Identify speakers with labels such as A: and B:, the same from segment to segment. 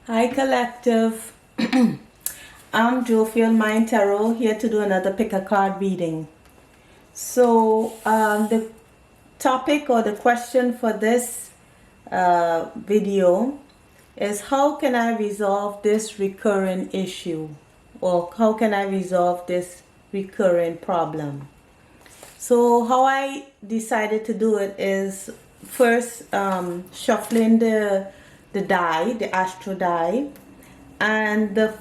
A: Hi Collective, I'm Jovial Mind Tarot here to do another pick a card reading. So the topic or the question for this video is how can I resolve this recurring issue, or how can I resolve this recurring problem? So how I decided to do it is first shuffling the die, the astro die, and the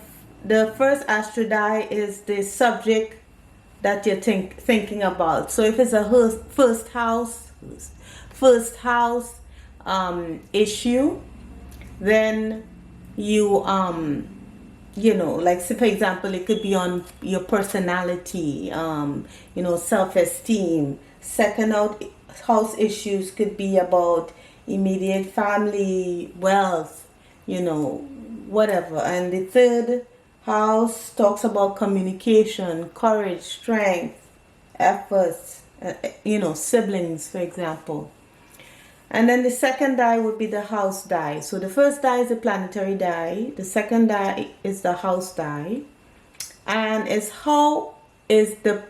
A: first astro die is the subject that you're thinking about. So if it's a first house issue, then you like, say for example, it could be on your personality, self-esteem. Second house issues could be about immediate family, wealth, whatever. And the third house talks about communication, courage, strength, efforts, siblings, for example. And then the second die would be the house die. So the first die is the planetary die. The second die is the house die. And it's how is the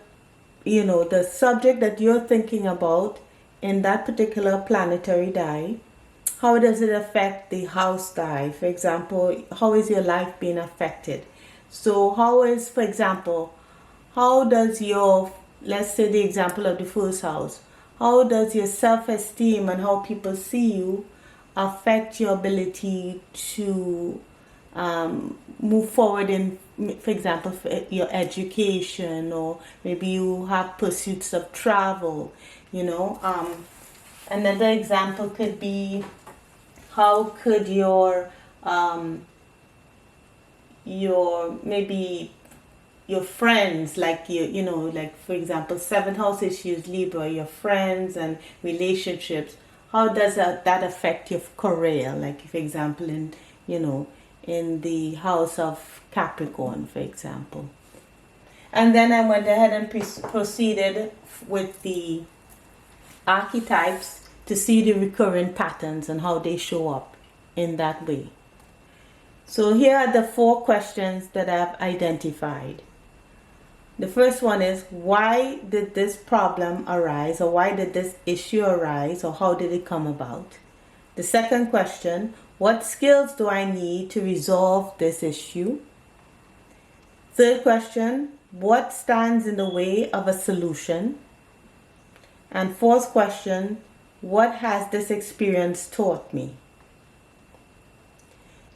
A: subject that you're thinking about in that particular planetary die, how does it affect the house die? For example, how is your life being affected? So for example, how does let's say the example of the first house, how does your self-esteem and how people see you affect your ability to move forward in, for example, for your education, or maybe you have pursuits of travel, Another example could be, how could maybe your friends, like like for example, seventh house issues, Libra, your friends and relationships, how does that affect your career? Like, for example, in the house of Capricorn, for example. And then I went ahead and proceeded with the archetypes to see the recurring patterns and how they show up in that way. So here are the 4 questions that I've identified. The first one is, why did this problem arise, or why did this issue arise, or how did it come about? The second question, what skills do I need to resolve this issue? Third question, what stands in the way of a solution? And fourth question, what has this experience taught me?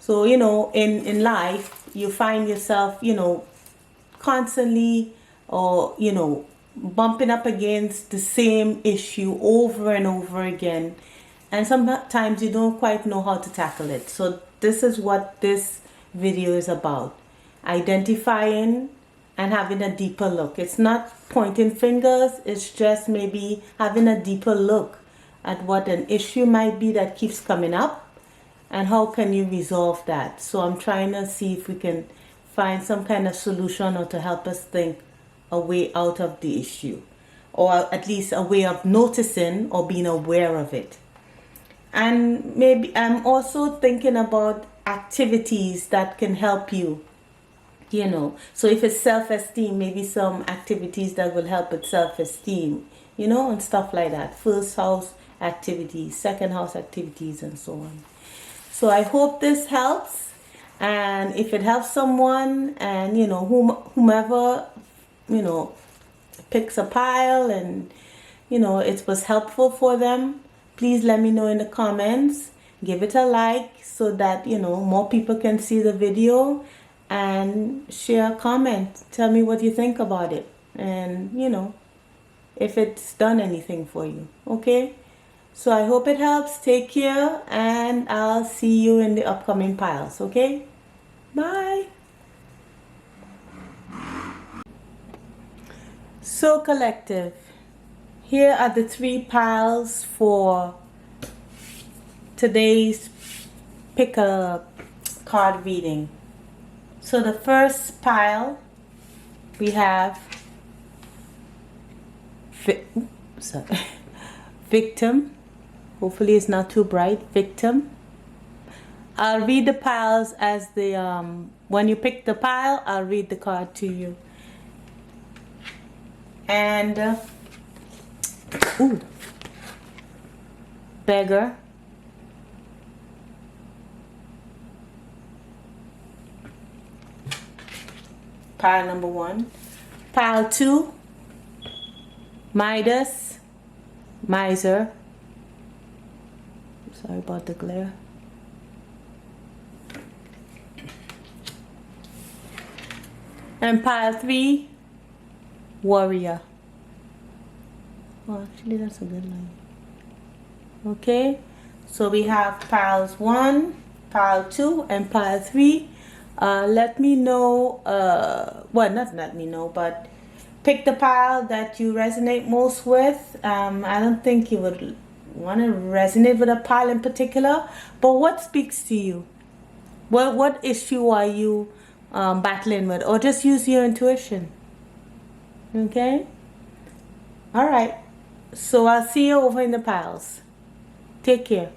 A: So, in life, you find yourself, constantly, or, bumping up against the same issue over and over again. And sometimes you don't quite know how to tackle it. So this is what this video is about. Identifying and having a deeper look. It's not pointing fingers, it's just maybe having a deeper look at what an issue might be that keeps coming up, and how can you resolve that. So I'm trying to see if we can find some kind of solution, or to help us think a way out of the issue, or at least a way of noticing or being aware of it. And maybe I'm also thinking about activities that can help you. So if it's self-esteem, maybe some activities that will help with self-esteem, and stuff like that. First house activities, second house activities, and so on. So I hope this helps, and if it helps someone, and whomever picks a pile, and it was helpful for them, please let me know in the comments. Give it a like so that more people can see the video, and share a comment. Tell me what you think about it, and if it's done anything for you. Okay, so I hope it helps. Take care, and I'll see you in the upcoming piles. Okay, bye. So collective, here are the 3 piles for today's pick a card reading. So the first pile, we have victim. Hopefully it's not too bright. Victim. I'll read the piles as the when you pick the pile, I'll read the card to you. And ooh, beggar. Pile number 1. Pile 2, Midas, miser. Sorry about the glare. And pile 3, warrior. Oh, actually, that's a good line. Okay, so we have piles 1, pile 2, and pile 3. Let me know, well, not let me know, but pick the pile that you resonate most with. I don't think you would want to resonate with a pile in particular, but what speaks to you? What issue are you battling with? Or just use your intuition. Okay? All right. So I'll see you over in the piles. Take care.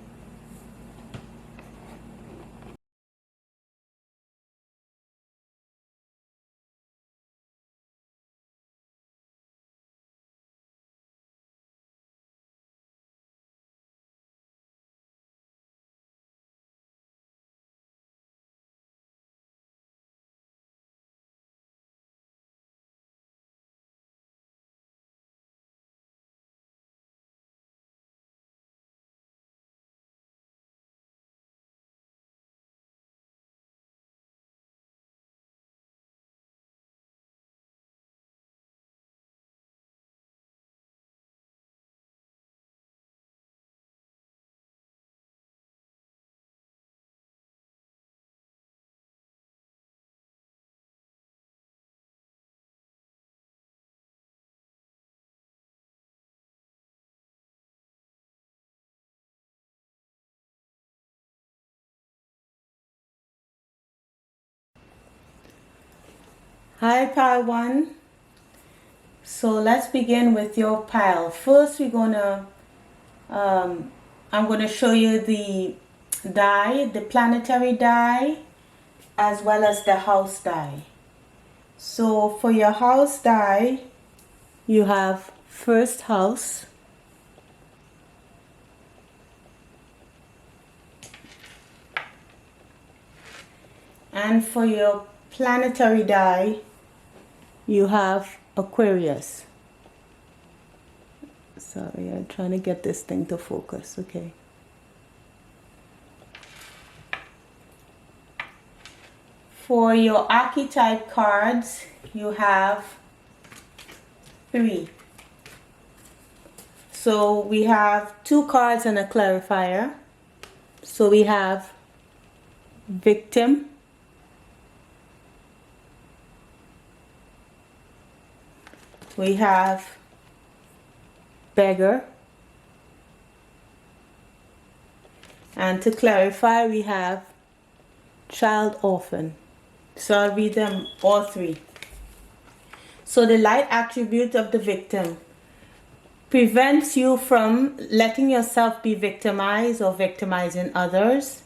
A: Hi, pile 1. So let's begin with your pile. First, we're gonna I'm gonna show you the die, the planetary die, as well as the house die. So for your house die, you have first house, and for your planetary die, you have Aquarius. Sorry, I'm trying to get this thing to focus. Okay. For your archetype cards, you have 3. So we have 2 cards and a clarifier. So we have victim, we have beggar, and to clarify, we have child orphan. So I'll read them all 3. So the light attribute of the victim prevents you from letting yourself be victimized or victimizing others.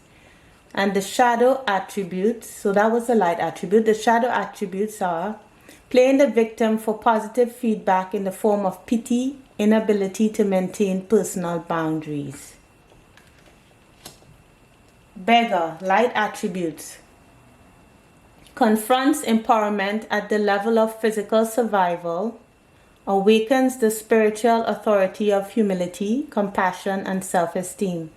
A: And the shadow attributes, so that was the light attribute. The shadow attributes are playing the victim for positive feedback in the form of pity, inability to maintain personal boundaries. Beggar, light attributes, confronts empowerment at the level of physical survival, awakens the spiritual authority of humility, compassion, and self-esteem.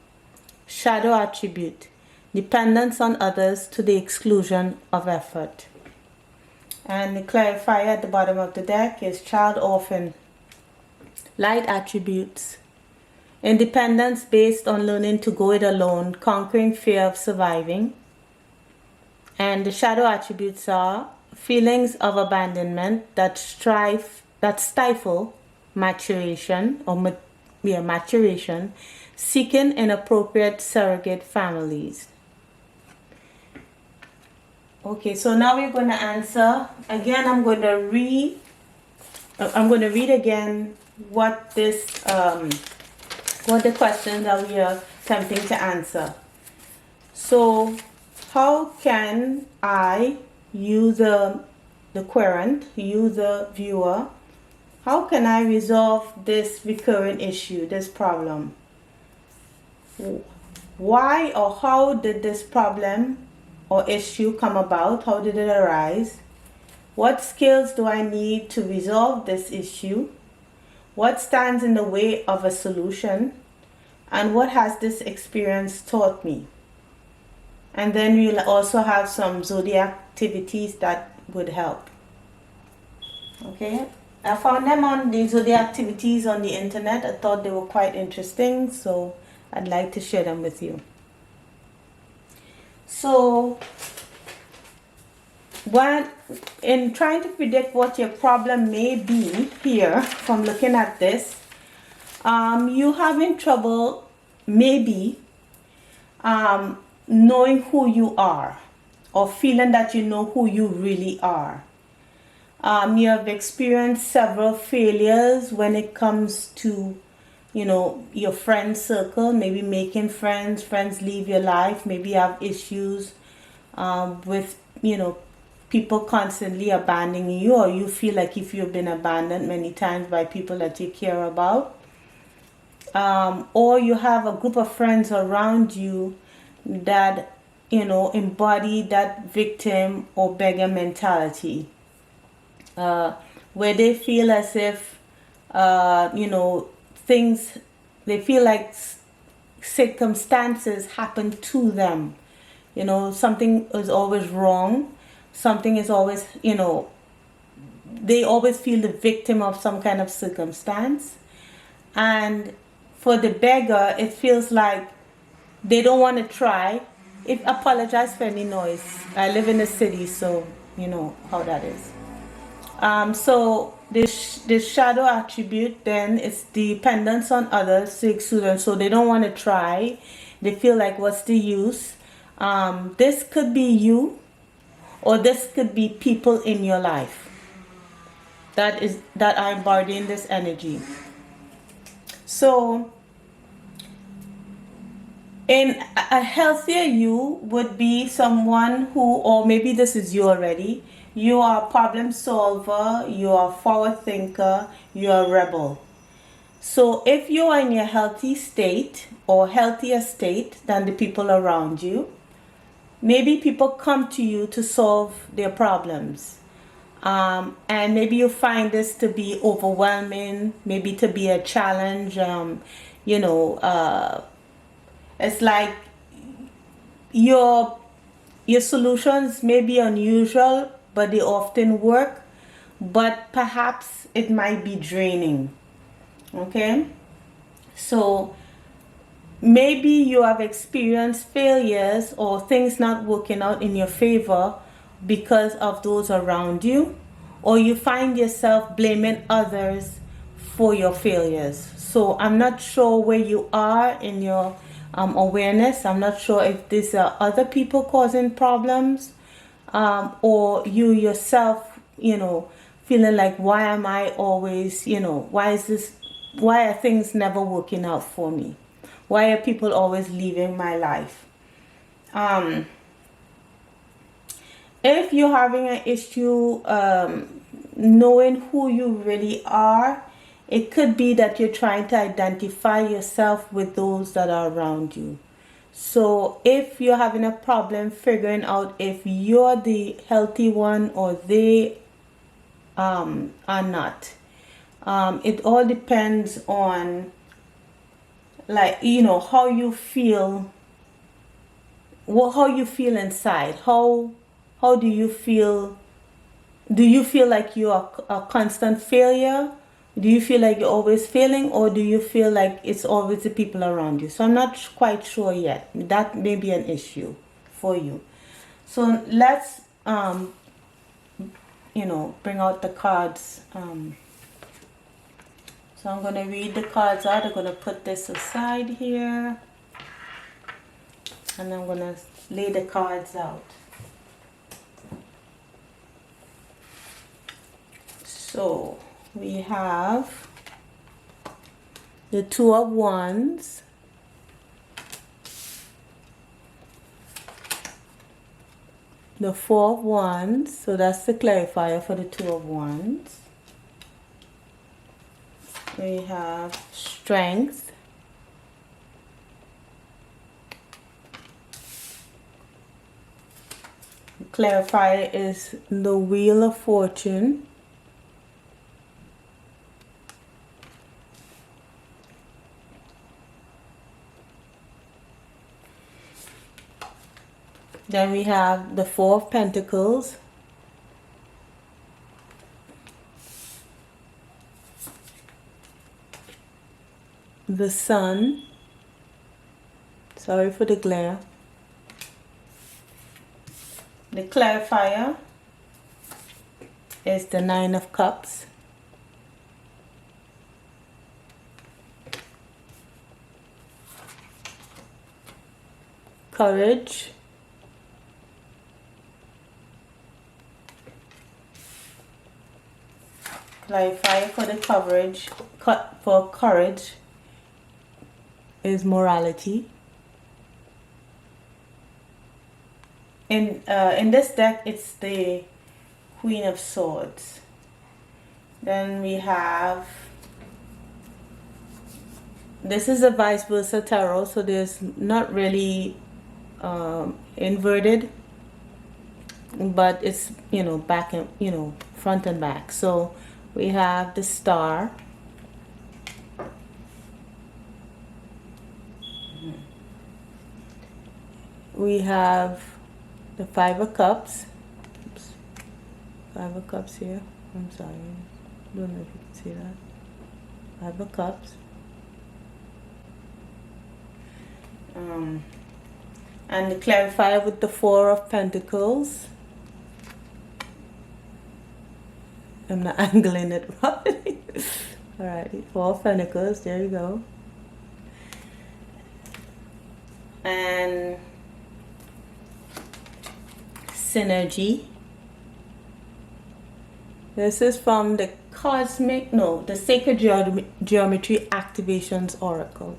A: Shadow attribute, dependence on others to the exclusion of effort. And the clarifier at the bottom of the deck is child orphan. Light attributes, independence based on learning to go it alone, conquering fear of surviving. And the shadow attributes are feelings of abandonment that stifle maturation maturation, seeking inappropriate surrogate families. Okay, so now we're going to answer. Again, I'm going to read again what the questions that we are attempting to answer. So how can I, you the querent, you the viewer, how can I resolve this recurrent issue, this problem? Why or how did this problem or issue come about? How did it arise? What skills do I need to resolve this issue? What stands in the way of a solution? And what has this experience taught me? And then we'll also have some zodiac activities that would help. Okay, I found them on the zodiac activities on the internet. I thought they were quite interesting, so I'd like to share them with you. So, when in trying to predict what your problem may be here, from looking at this, you having trouble maybe knowing who you are, or feeling that you know who you really are. You have experienced several failures when it comes to, you know, your friend circle, maybe making friends, friends leave your life, maybe you have issues with, you know, people constantly abandoning you, or you feel like if you've been abandoned many times by people that you care about. Or you have a group of friends around you that, you know, embody that victim or beggar mentality, where they feel as if, you know, things, they feel like circumstances happen to them. You know, something is always wrong. Something is always, you know, they always feel the victim of some kind of circumstance. And for the beggar, it feels like they don't want to try. Apologize for any noise. I live in the city, so you know how that is. So this shadow attribute then is dependence on others, so they don't want to try. They feel like, what's the use? This could be you, or this could be people in your life that are embodying this energy. So in a healthier you would be someone who, or maybe this is you already, you are a problem solver, you are a forward thinker, you are a rebel. So if you are in your healthy state or healthier state than the people around you, maybe people come to you to solve their problems. And maybe you find this to be overwhelming, maybe to be a challenge. You know, it's like your solutions may be unusual, but they often work. But perhaps it might be draining. Okay? So maybe you have experienced failures or things not working out in your favor because of those around you, or you find yourself blaming others for your failures. So I'm not sure where you are in your awareness. I'm not sure if these are other people causing problems, or you yourself, you know, feeling like, why am I always, you know, why are things never working out for me? Why are people always leaving my life? If you're having an issue knowing who you really are, it could be that you're trying to identify yourself with those that are around you. So if you're having a problem figuring out if you're the healthy one or they are not, it all depends on, like, you know, how you feel, how you feel inside. How do you feel? Do you feel like you are a constant failure? Do you feel like you're always failing, or do you feel like it's always the people around you? So I'm not quite sure yet. That may be an issue for you. So let's you know, bring out the cards. So I'm going to read the cards out. I'm going to put this aside here, and I'm going to lay the cards out. So we have the Two of Wands, the Four of Wands, so that's the clarifier for the Two of Wands. We have Strength. Clarifier is the Wheel of Fortune. Then we have the Four of Pentacles. The Sun. Sorry for the glare. The clarifier is the Nine of Cups. Courage. Clarifier for the courage is morality. In this deck, it's the Queen of Swords. Then we have, this is a vice versa tarot, so there's not really inverted, but it's, you know, back and, you know, front and back. So we have the Star. We have the Five of Cups. Oops. Five of Cups here. I'm sorry. I don't know if you can see that. Five of Cups. And the clarifier with the Four of Pentacles. I'm not angling it properly. Alright, Four of Pentacles. There you go. And Synergy. This is from the the Sacred Geometry Activations Oracle.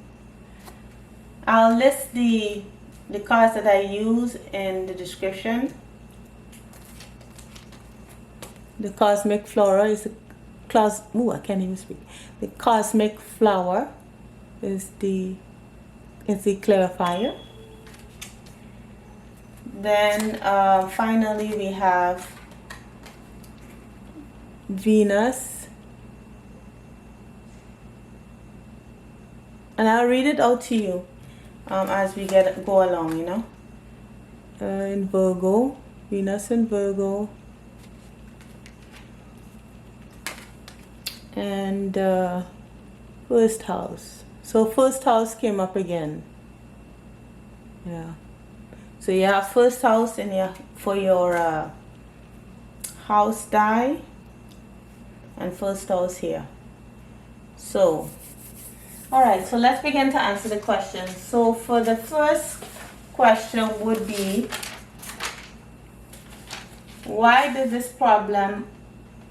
A: I'll list the cards that I use in the description. The Cosmic Flora is I can't even speak. The Cosmic Flower is the clarifier. Then finally we have Venus, and I'll read it out to you as we go along, you know. In Virgo, Venus in Virgo, and first house. So first house came up again. Yeah. So you have first house for your house die, and first house here. So, all right. So let's begin to answer the question. So for the first question would be, why did this problem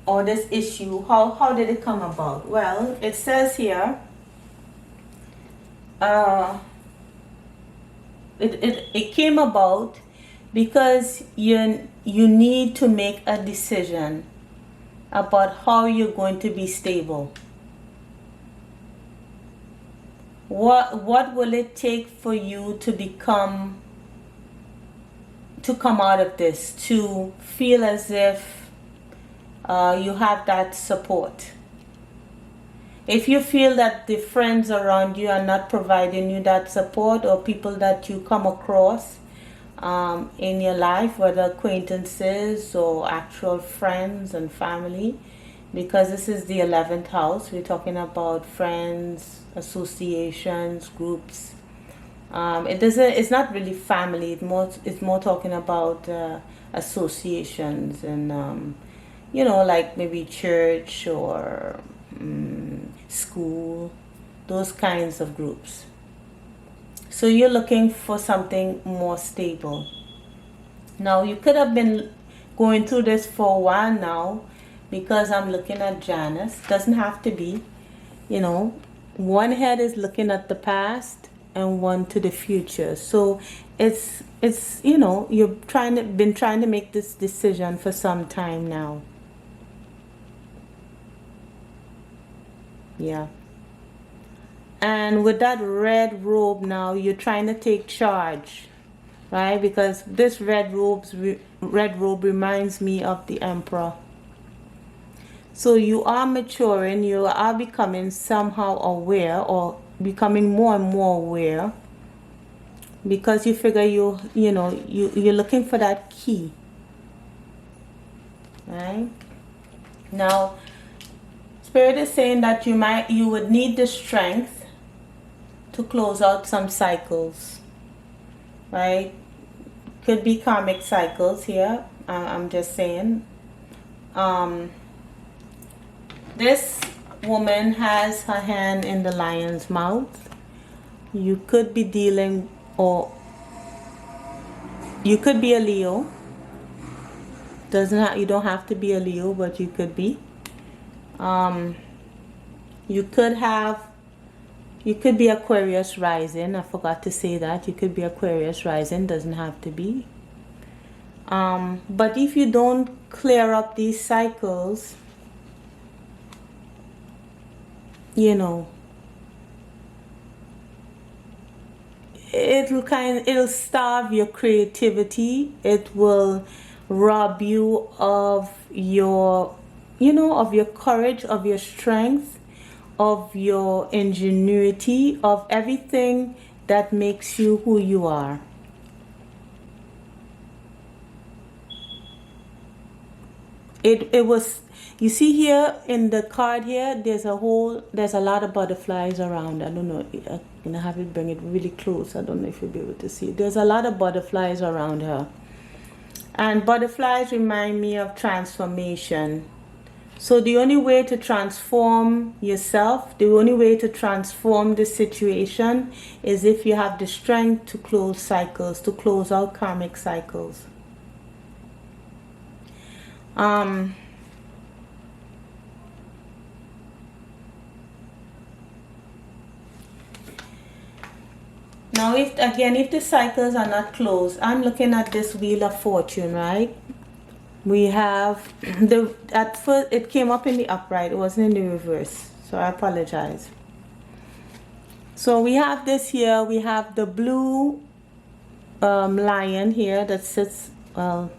A: or this issue, how did it come about? Well, it says here, it came about because you need to make a decision about how you're going to be stable. What will it take for you to come out of this, to feel as if you have that support? If you feel that the friends around you are not providing you that support, or people that you come across in your life, whether acquaintances or actual friends and family, because this is the 11th house, we're talking about friends, associations, groups. It's not really family. It's more talking about associations and you know, like maybe church or school, those kinds of groups. So you're looking for something more stable. Now you could have been going through this for a while now, because I'm looking at Janus. Doesn't have to be, you know, one head is looking at the past and one to the future. So it's you know, you've been trying to make this decision for some time now. Yeah. And with that red robe now, you're trying to take charge, right? Because this red robe reminds me of the Emperor. So you are maturing, you are becoming somehow aware, or becoming more and more aware, because you figure you're looking for that key, right? Now, Spirit is saying that you would need the strength to close out some cycles, right? Could be karmic cycles here. I'm just saying. This woman has her hand in the lion's mouth. You could be dealing, or you could be a Leo. You don't have to be a Leo, but you could be. You could be Aquarius rising. I forgot to say that. You could be Aquarius rising. Doesn't have to be. But if you don't clear up these cycles, it'll starve your creativity. It will rob you of your courage, of your strength, of your ingenuity, of everything that makes you who you are. It was, you see here in the card here, there's a lot of butterflies around. I don't know, I'm gonna have it bring it really close. I don't know if you'll be able to see. There's a lot of butterflies around her. And butterflies remind me of transformation. So the only way to transform yourself, the only way to transform the situation, is if you have the strength to close cycles, to close out karmic cycles. Now, if the cycles are not closed, I'm looking at this Wheel of Fortune, right? We have at first it came up in the upright, it wasn't in the reverse, so I apologize. So we have this here, we have the blue lion here that sits, I'm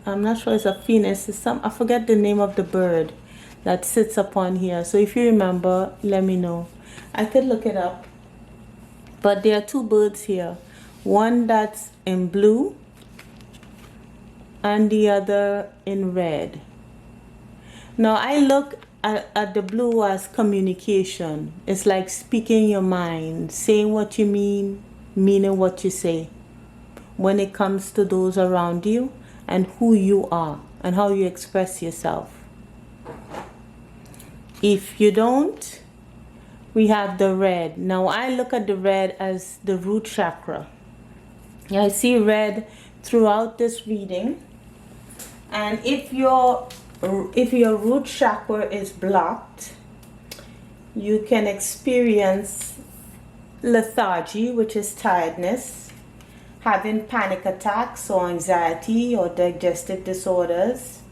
A: not sure, it's a phoenix, I forget the name of the bird that sits upon here. So if you remember, let me know. I could look it up. But there are two birds here. One that's in blue and the other in red. Now I look at the blue as communication. It's like speaking your mind, saying what you mean, meaning what you say, when it comes to those around you and who you are and how you express yourself. If you don't, we have the red. Now I look at the red as the root chakra. I see red throughout this reading. And if your root chakra is blocked, you can experience lethargy, which is tiredness, having panic attacks or anxiety or digestive disorders,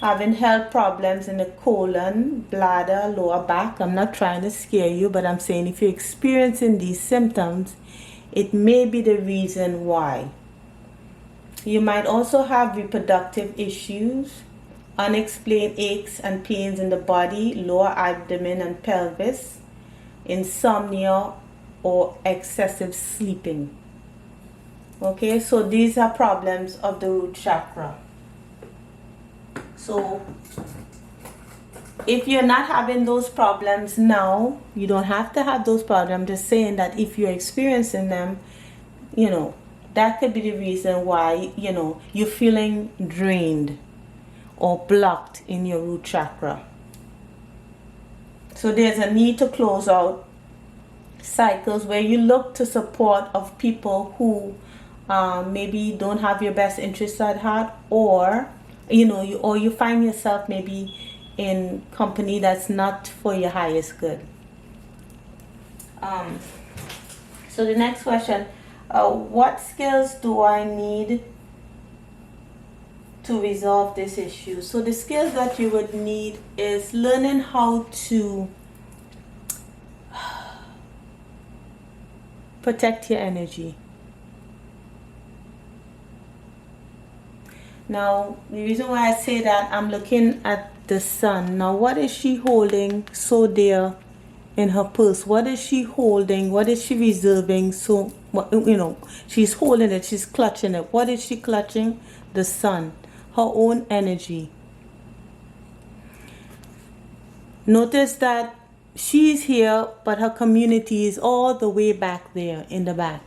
A: having health problems in the colon, bladder, lower back. I'm not trying to scare you, but I'm saying if you're experiencing these symptoms, it may be the reason why. You might also have reproductive issues, unexplained aches and pains in the body, lower abdomen and pelvis, insomnia, or excessive sleeping. Okay, so these are problems of the root chakra. So if you're not having those problems now, you don't have to have those problems. I'm just saying that if you're experiencing them, that could be the reason why, you're feeling drained or blocked in your root chakra. So there's a need to close out cycles where you look to support of people who maybe don't have your best interests at heart, or you find yourself maybe in company that's not for your highest good. So the next question, What skills do I need to resolve this issue? So the skills that you would need is learning how to protect your energy. Now, the reason why I say that, I'm looking at the sun. Now, what is she holding so dear in her purse? What is she holding? What is she reserving? So, you know, she's holding it, she's clutching it. What is she clutching? The sun, her own energy. Notice that she's here, but her community is all the way back there in the back.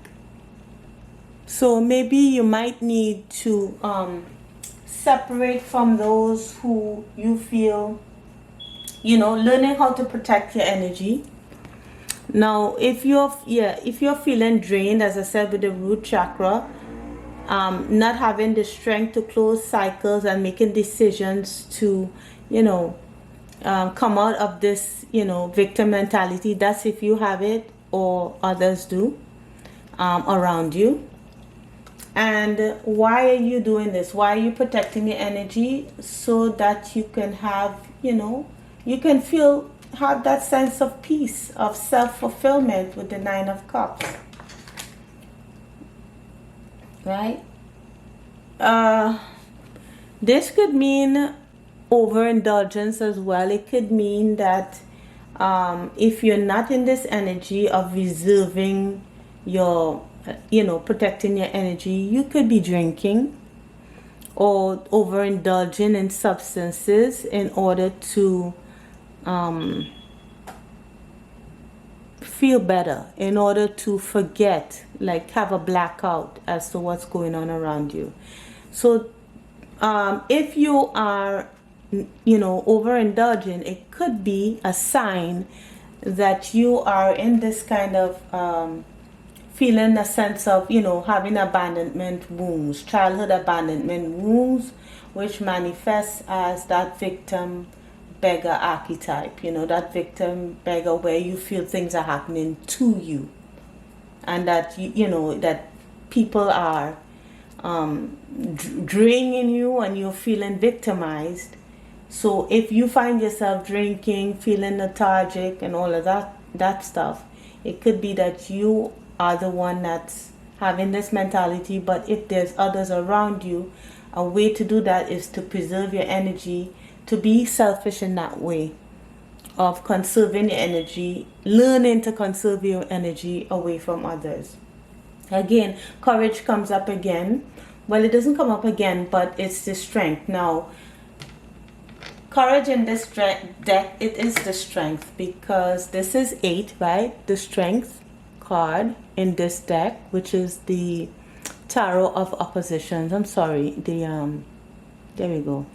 A: So maybe you might need to separate from those who you feel, you know, learning how to protect your energy. Now, if you're feeling drained, as I said, with the root chakra, not having the strength to close cycles and making decisions to, you know, come out of this, you know, victim mentality. That's if you have it or others do around you. And why are you doing this? Why are you protecting your energy? So that you can have, you know, you can have that sense of peace, of self-fulfillment with the Nine of Cups. Right? This could mean overindulgence as well. It could mean that if you're not in this energy of reserving your, you know, protecting your energy, you could be drinking or overindulging in substances in order to feel better, in order to forget, like have a blackout as to what's going on around you. So if you are, you know, overindulging, it could be a sign that you are in this kind of feeling a sense of, you know, having abandonment wounds, childhood abandonment wounds, which manifests as that victim beggar archetype, you know, that victim beggar where you feel things are happening to you, and that you know that people are draining you and you're feeling victimized. So if you find yourself drinking, feeling lethargic and all of that stuff, it could be that you are the one that's having this mentality. But if there's others around you, a way to do that is to preserve your energy, to be selfish in that way of conserving your energy, learning to conserve your energy away from others. Again, courage comes up again. Well, it doesn't come up again, but it's the strength. Now, courage in this deck, it is the strength, because this is 8, right? The strength card in this deck, which is the Tarot of Oppositions. I'm sorry, there we go.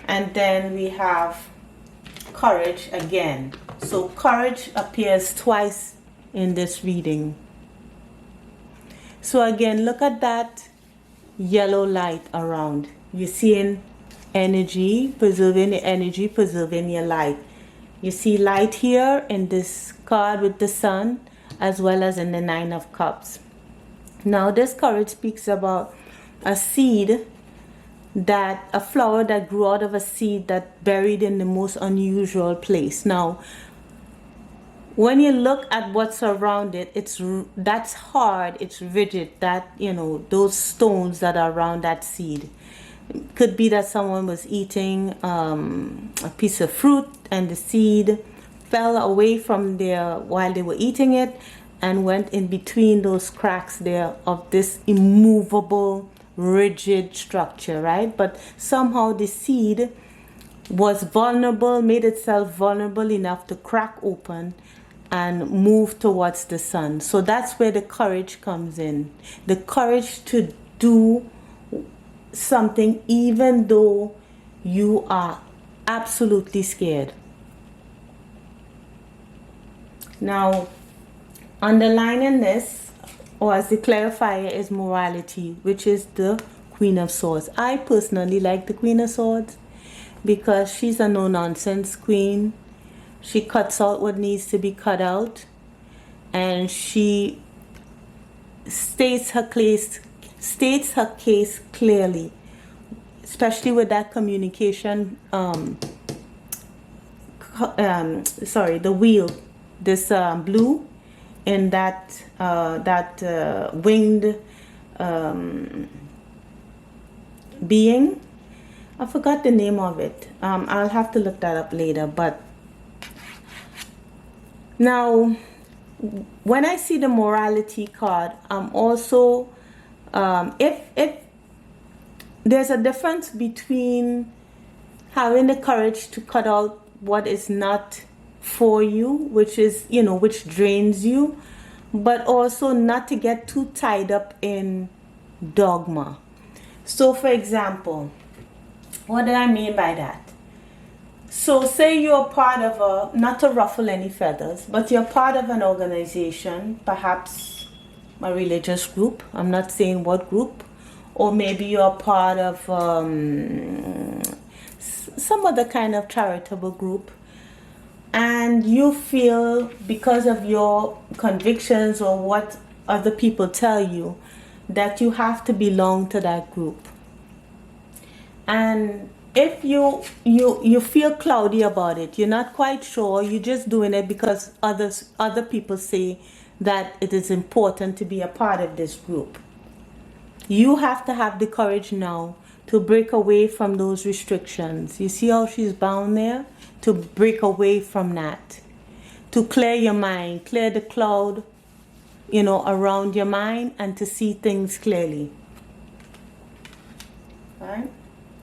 A: And then we have courage again. So courage appears twice in this reading. So again, look at that yellow light around. You're seeing energy, preserving the energy, preserving your light. You see light here in this card with the sun, as well as in the Nine of Cups. Now this courage speaks about a seed, that a flower that grew out of a seed that buried in the most unusual place. Now, when you look at what's around it, that's hard, it's rigid, that, you know, those stones that are around that seed. It could be that someone was eating a piece of fruit and the seed fell away from there while they were eating it and went in between those cracks there of this immovable, rigid structure, right? But somehow the seed was vulnerable, made itself vulnerable enough to crack open and move towards the sun. So that's where the courage comes in. The courage to do something even though you are absolutely scared. Now, underlining this, or as the clarifier, is morality, which is the Queen of Swords. I personally like the Queen of Swords because she's a no-nonsense queen. She cuts out what needs to be cut out, and she states her case clearly, especially with that communication. Sorry, the wheel, this blue, and that winged being. I forgot the name of it. I'll have to look that up later. But now, when I see the morality card, I'm also, if there's a difference between having the courage to cut out what is not for you, which is, which drains you, but also not to get too tied up in dogma. So, for example, what do I mean by that? So say you're part of not to ruffle any feathers, but you're part of an organization, perhaps a religious group. I'm not saying what group. Or maybe you're part of some other kind of charitable group. And you feel, because of your convictions or what other people tell you, that you have to belong to that group. And if you feel cloudy about it, you're not quite sure, you're just doing it because other people say that it is important to be a part of this group. You have to have the courage now to break away from those restrictions. You see how she's bound there? To break away from that. To clear your mind, clear the cloud, around your mind, and to see things clearly. Right?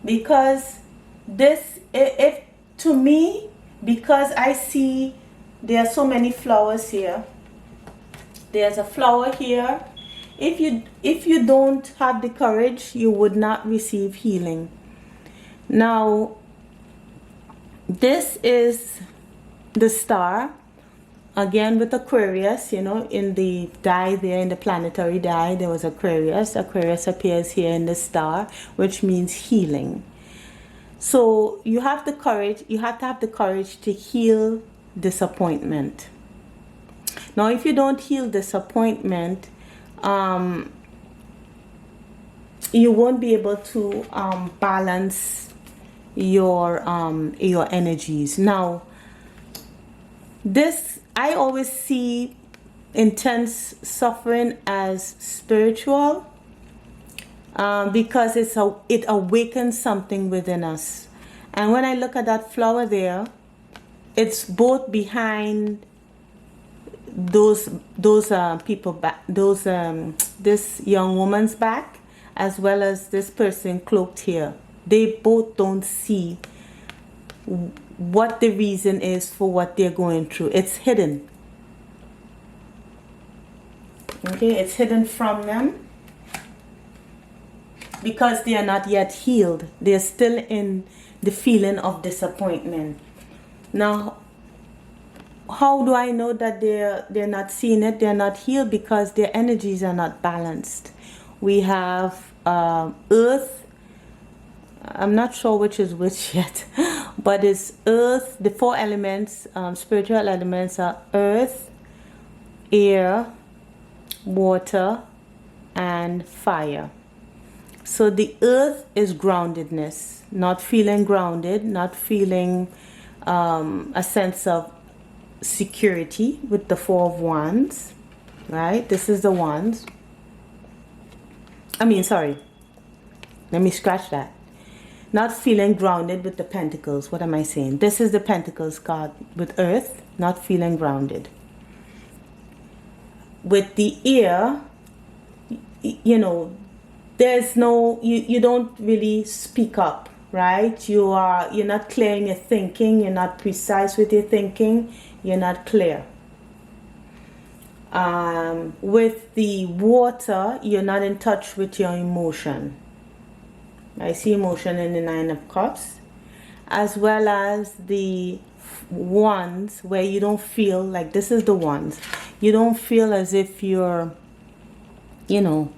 A: Because if to me, because I see there are so many flowers here. There's a flower here. If you don't have the courage, you would not receive healing. Now, this is the star, again with Aquarius, in the die there, in the planetary die, there was Aquarius. Aquarius appears here in the star, which means healing. So you have to have the courage to heal disappointment. Now, if you don't heal disappointment, you won't be able to balance your energies. Now, I always see intense suffering as spiritual, because it awakens something within us. And when I look at that flower there, it's both behind those people back, this young woman's back, as well as this person cloaked here. They both don't see what the reason is for what they're going through. It's hidden. Okay, it's hidden from them because they are not yet healed. They're still in the feeling of disappointment. Now, how do I know that they're not seeing it? They're not healed because their energies are not balanced. We have earth. I'm not sure which is which yet, but it's earth. The four elements, spiritual elements, are earth, air, water, and fire. So the earth is groundedness, not feeling grounded, not feeling a sense of security with the Four of Wands, right? This is the Wands. Let me scratch that. Not feeling grounded with the Pentacles. What am I saying? This is the Pentacles card with Earth, not feeling grounded. With the ear, there's no, you don't really speak up, right? You're not clear in your thinking, you're not precise with your thinking, you're not clear. With the water, you're not in touch with your emotion. I see emotion in the Nine of Cups, as well as the Wands, where you don't feel like, this is the Wands, you don't feel as if you're, you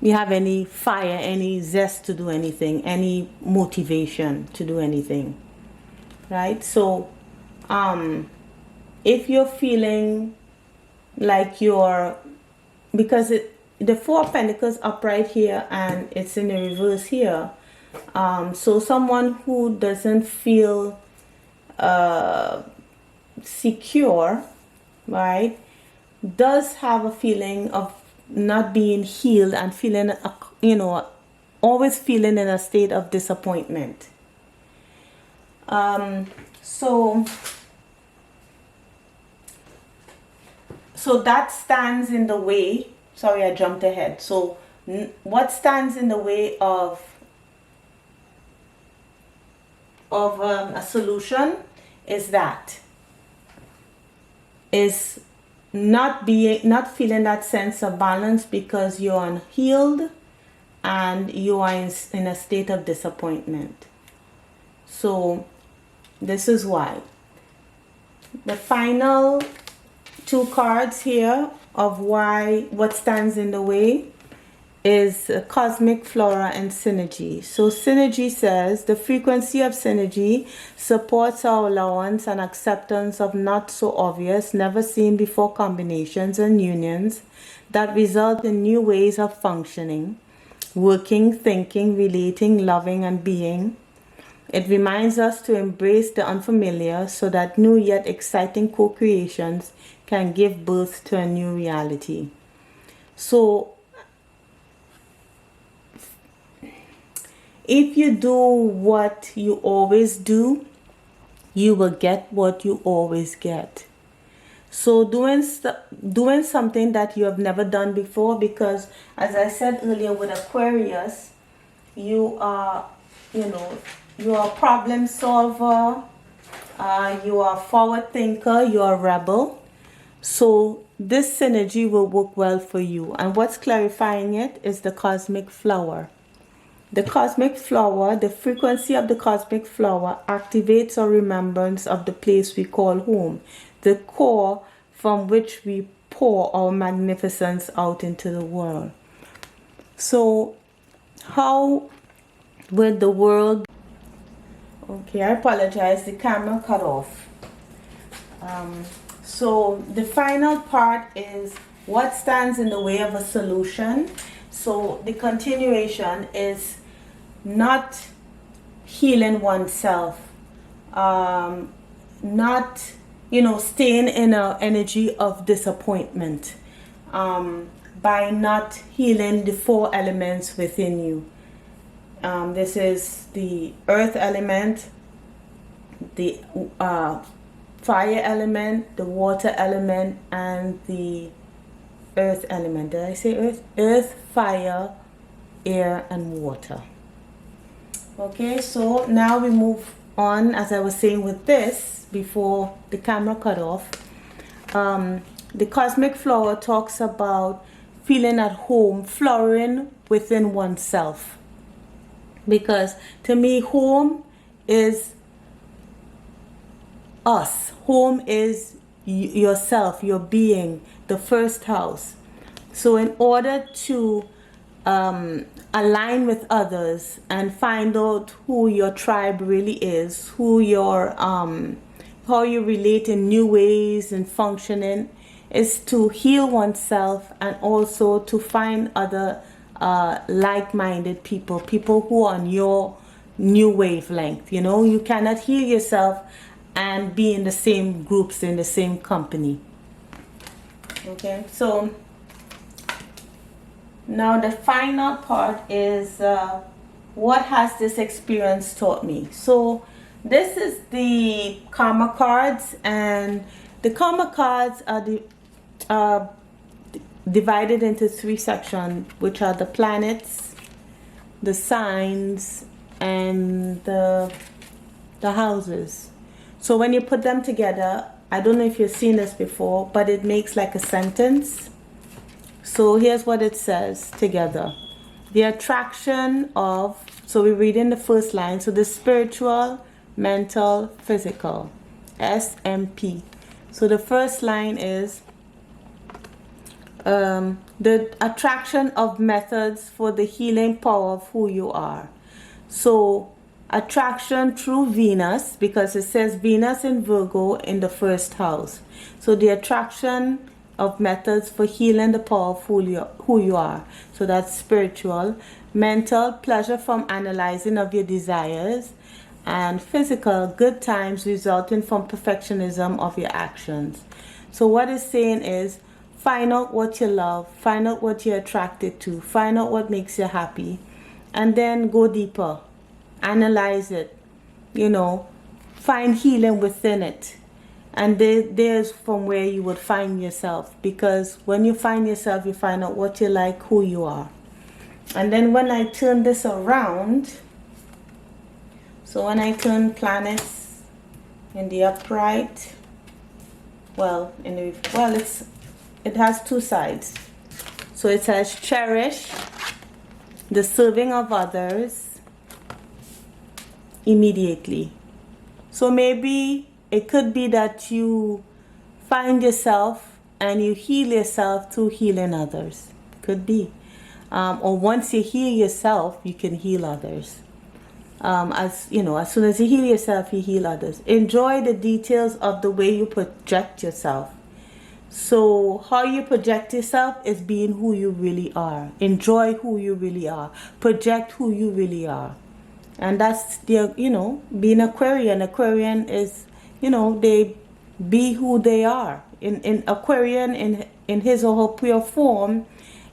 A: have any fire, any zest to do anything, any motivation to do anything, right? So if you're feeling like because the Four of Pentacles upright here and it's in the reverse here. So someone who doesn't feel secure, right, does have a feeling of not being healed and feeling, you know, always feeling in a state of disappointment. So that stands in the way. Sorry, I jumped ahead. So what stands in the way of a solution is not feeling that sense of balance because you're unhealed and you are in a state of disappointment. So this is why. The final two cards here of what stands in the way is cosmic flora and synergy. So synergy says the frequency of synergy supports our allowance and acceptance of not so obvious, never seen before combinations and unions that result in new ways of functioning, working, thinking, relating, loving, and being. It reminds us to embrace the unfamiliar so that new yet exciting co-creations can give birth to a new reality. So if you do what you always do, you will get what you always get. So doing something that you have never done before, because as I said earlier with Aquarius, you are a problem solver, you are a forward thinker, you are a rebel. So this synergy will work well for you. And what's clarifying it is the cosmic flower. The cosmic flower, the frequency of the cosmic flower activates our remembrance of the place we call home, the core from which we pour our magnificence out into the world. So how will the world... Okay, I apologize, the camera cut off. So the final part is what stands in the way of a solution. So the continuation is not healing oneself, not staying in an energy of disappointment, by not healing the four elements within you. This is the earth element, the fire element, the water element, and the earth element. Did I say earth? Earth, fire, air, and water. Okay, so now we move on, as I was saying with this before the camera cut off. The cosmic flower talks about feeling at home, flowering within oneself. Because to me, home is us. Home is yourself, your being, the first house. So in order to align with others and find out who your tribe really is, who your how you relate in new ways and functioning, is to heal oneself and also to find other like-minded people who are on your new wavelength. You cannot heal yourself and be in the same groups, in the same company. Okay, so now the final part is what has this experience taught me? So this is the karma cards, and the karma cards are divided into three sections, which are the planets, the signs, and the houses. So when you put them together, I don't know if you've seen this before, but it makes like a sentence. So here's what it says together. The attraction of, so we read in the first line, so the spiritual, mental, physical, SMP. So the first line is the attraction of methods for the healing power of who you are. So attraction through Venus, because it says Venus in Virgo in the first house. So the attraction of methods for healing the power of who you are. So that's spiritual. Mental, pleasure from analyzing of your desires. And physical, good times resulting from perfectionism of your actions. So what it's saying is, find out what you love, find out what you're attracted to, find out what makes you happy, and then go deeper. Analyze it, find healing within it. And there's from where you would find yourself, because when you find yourself, you find out what you like, who you are. And then when I turn this around, so when I turn planets in the upright, it has two sides. So it says cherish the serving of others immediately. So maybe it could be that you find yourself and you heal yourself through healing others. Could be. Or once you heal yourself, you can heal others. As soon as you heal yourself, you heal others. Enjoy the details of the way you project yourself. So how you project yourself is being who you really are. Enjoy who you really are. Project who you really are. And that's being Aquarian. Aquarian is, they be who they are. In Aquarian, in his or her pure form,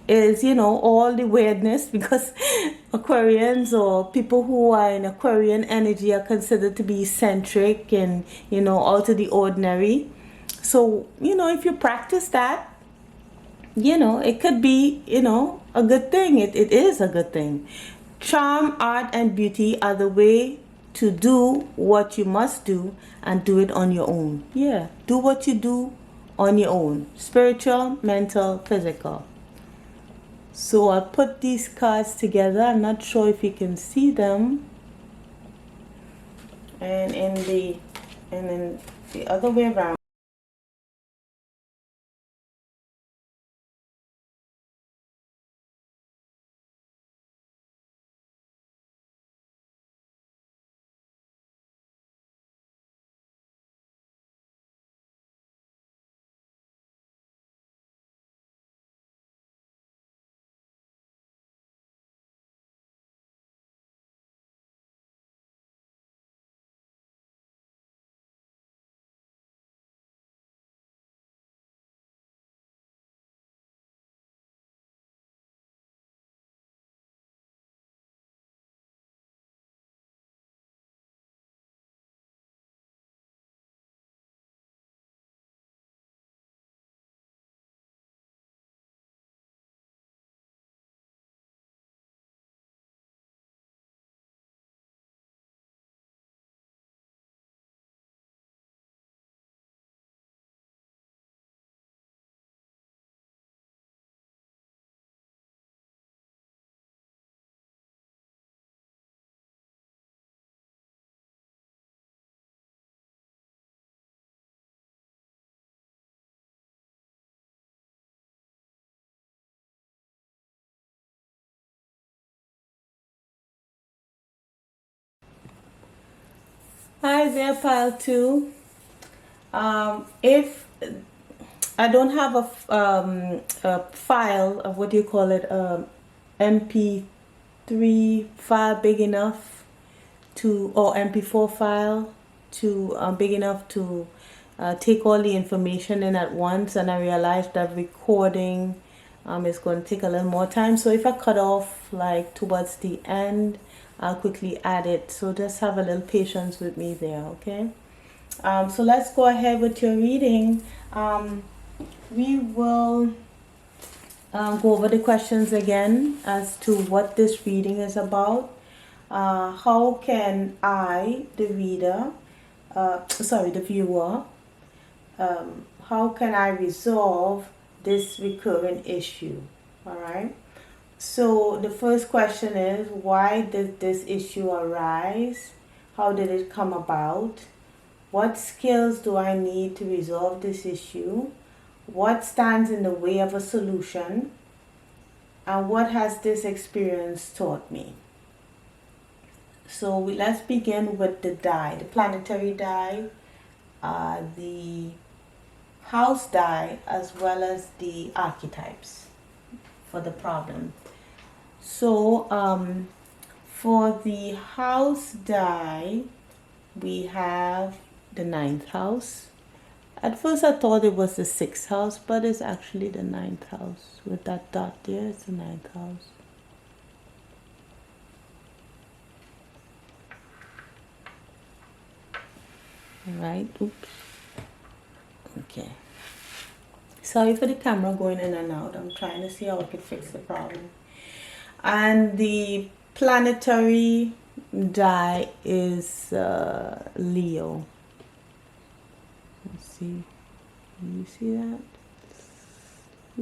A: is all the weirdness, because Aquarians or people who are in Aquarian energy are considered to be eccentric and out of the ordinary. So if you practice that, it could be a good thing. It is a good thing. Charm, art, and beauty are the way to do what you must do, and do it on your own. Do what you do on your own. Spiritual, mental, physical. So I put these cards together. I'm not sure if you can see them. And in the other way around. Hi there, pile 2. If I don't have a file of, what do you call it, MP3 file big enough to, or MP4 file to big enough to take all the information in at once, and I realized that recording is going to take a little more time. So if I cut off like towards the end, I'll quickly add it. So just have a little patience with me there, okay? So let's go ahead with your reading. We will go over the questions again as to what this reading is about. How can I, the reader, the viewer, how can I resolve this recurrent issue? All right. So the first question is, why did this issue arise? How did it come about? What skills do I need to resolve this issue? What stands in the way of a solution? And what has this experience taught me? So let's begin with the die, the planetary die, the house die as well as the archetypes for the problem. So for the house die, we have the 9th house. At first I thought it was the 6th house, but it's actually the 9th house. With that dot there, it's the 9th house. Alright, oops. Okay. Sorry for the camera going in and out. I'm trying to see how I could fix the problem. And the planetary die is Leo. Let's see. Can you see that?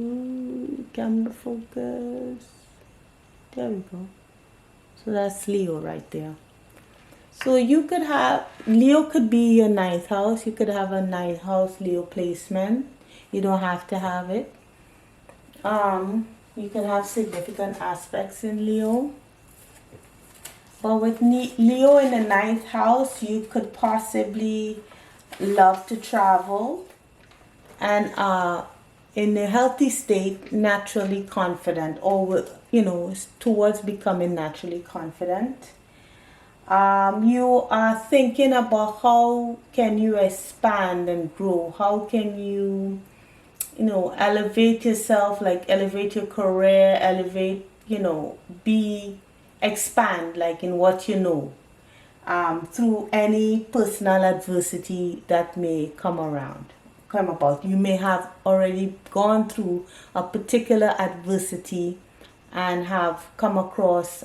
A: Ooh, camera focus. There we go. So that's Leo right there. So you could have, Leo could be your 9th house. You could have a 9th house Leo placement. You don't have to have it. You can have significant aspects in Leo. But with Leo in the 9th house, you could possibly love to travel and in a healthy state, naturally confident, or with, towards becoming naturally confident. You are thinking about how can you expand and grow, how can you elevate yourself, like elevate your career, elevate, expand like in what you know, through any personal adversity that may come about. You may have already gone through a particular adversity and have come across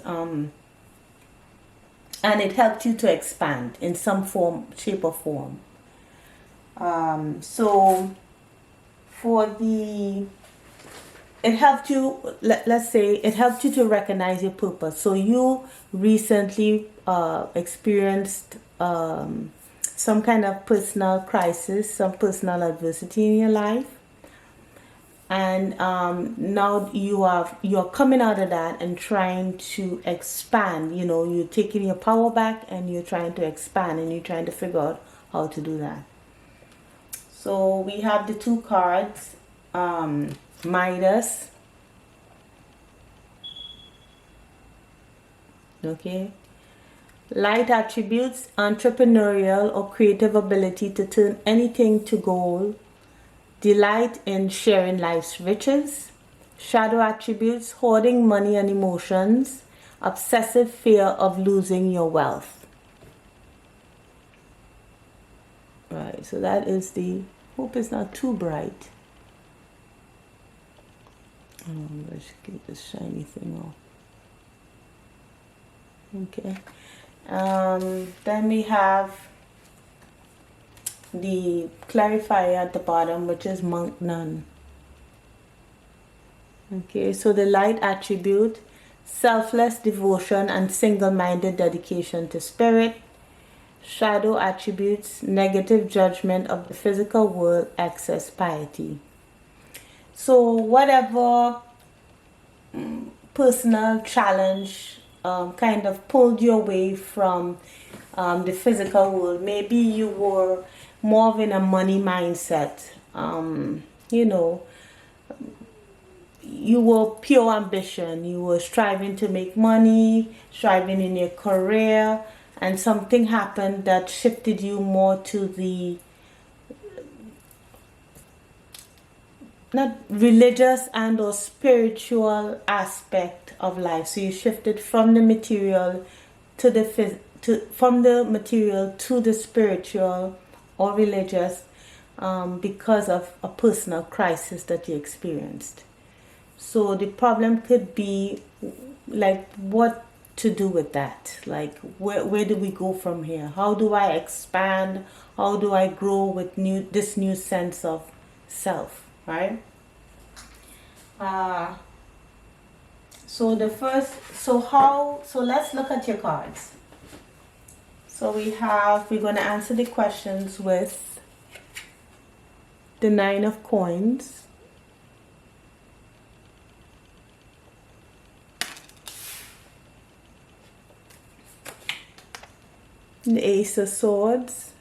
A: and it helped you to expand in some form, shape or form. So for it helped you, let's say it helped you to recognize your purpose. So you recently experienced some kind of personal crisis, some personal adversity in your life. And now you're coming out of that and trying to expand. You're taking your power back and you're trying to expand and you're trying to figure out how to do that. So we have the 2 cards, Midas. Okay. Light attributes, entrepreneurial or creative ability to turn anything to gold. Delight in sharing life's riches. Shadow attributes, hoarding money and emotions. Obsessive fear of losing your wealth. Right, so that is hope it's not too bright. Let's get this shiny thing off. Okay. Then we have the clarifier at the bottom, which is monk nun. Okay, so the light attribute, selfless devotion and single-minded dedication to spirit. Shadow attributes, negative judgment of the physical world, excess piety. So whatever personal challenge kind of pulled you away from the physical world. Maybe you were more of in a money mindset. You were pure ambition. You were striving to make money, striving in your career, and something happened that shifted you more to the not religious and or spiritual aspect of life. So you shifted from the material to from the material to the spiritual or religious because of a personal crisis that you experienced. So the problem could be like what to do with that. Like where do we go from here? How do I expand? How do I grow with this new sense of self, right? So let's look at your cards. So we're going to answer the questions with the 9 of coins, the Ace of Swords,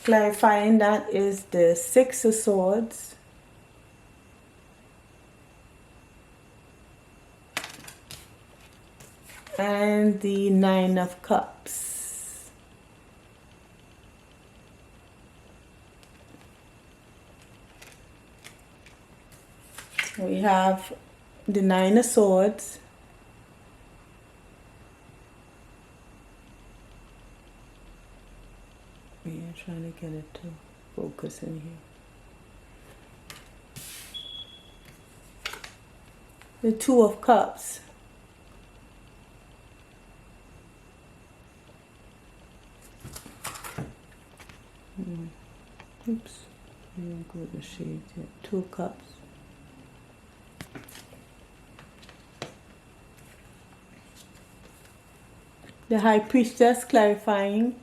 A: Clarifying that is the Six of Swords, and the Nine of Cups. We have the Nine of Swords, we are trying to get it to focus in here. The Two of Cups. Oops, I didn't go to the shades yet. Two of Cups. The High Priestess, clarifying.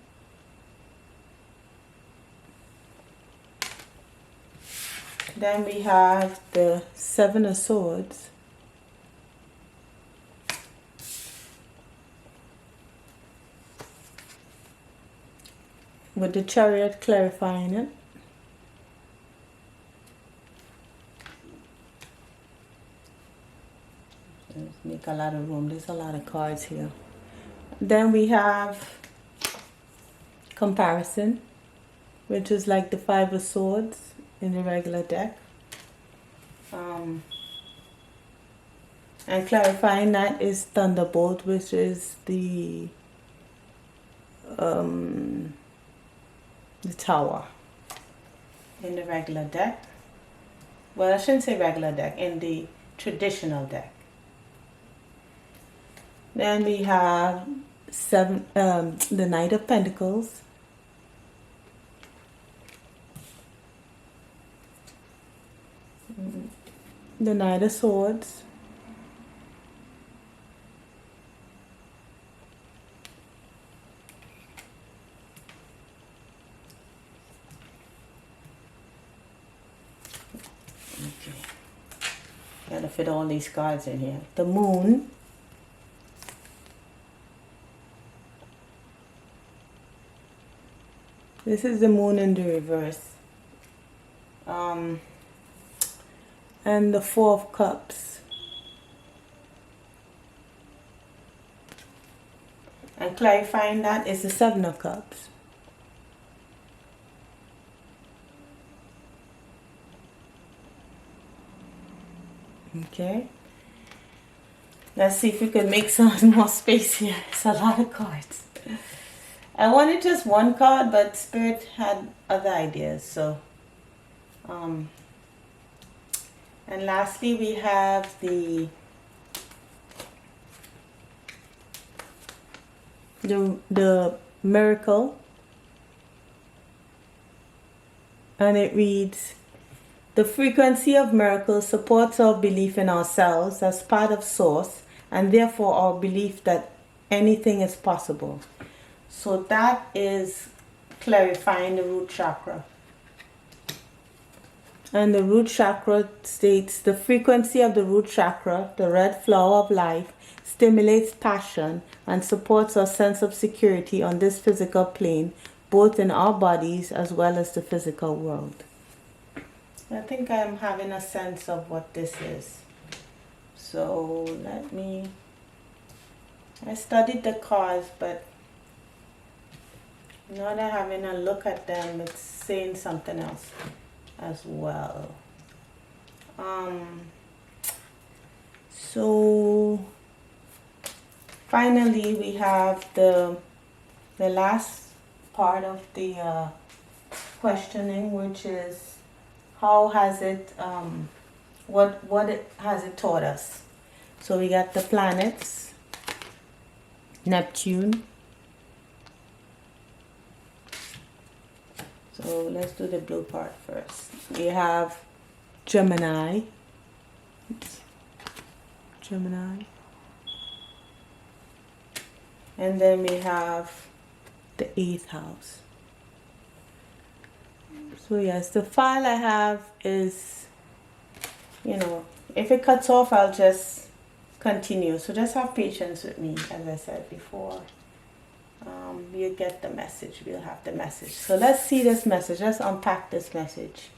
A: Then we have the Seven of Swords. With the Chariot clarifying it. Let's make a lot of room. There's a lot of cards here. Then we have Comparison, which is like the Five of Swords in the regular deck. And clarifying that is Thunderbolt, which is the Tower in the regular deck. Well, I shouldn't say regular deck, in the traditional deck. Then we have the Knight of Pentacles, the Knight of Swords, okay, gotta fit all these cards in here. The Moon, this is the Moon in the reverse. And the Four of Cups. And clarifying that is the Seven of Cups. Okay. Let's see if we can make some more space here. It's a lot of cards. I wanted just one card, but Spirit had other ideas, so and lastly we have the Miracle, and it reads, the frequency of miracles supports our belief in ourselves as part of Source, and therefore our belief that anything is possible. So that is clarifying the root chakra. And the root chakra states, the frequency of the root chakra, the red flower of life, stimulates passion and supports our sense of security on this physical plane, both in our bodies as well as the physical world. I think I'm having a sense of what this is. So I studied the cards, but not having a look at them, it's saying something else as well. So finally we have the last part of the questioning, which is how has it what has it taught us. So we got the planets, Neptune. So let's do the blue part first. We have Gemini. And then we have the 8th house. So yes, the file I have is, if it cuts off, I'll just continue. So just have patience with me, as I said before. you get the message. We'll have the message. So let's see this message. Let's unpack this message.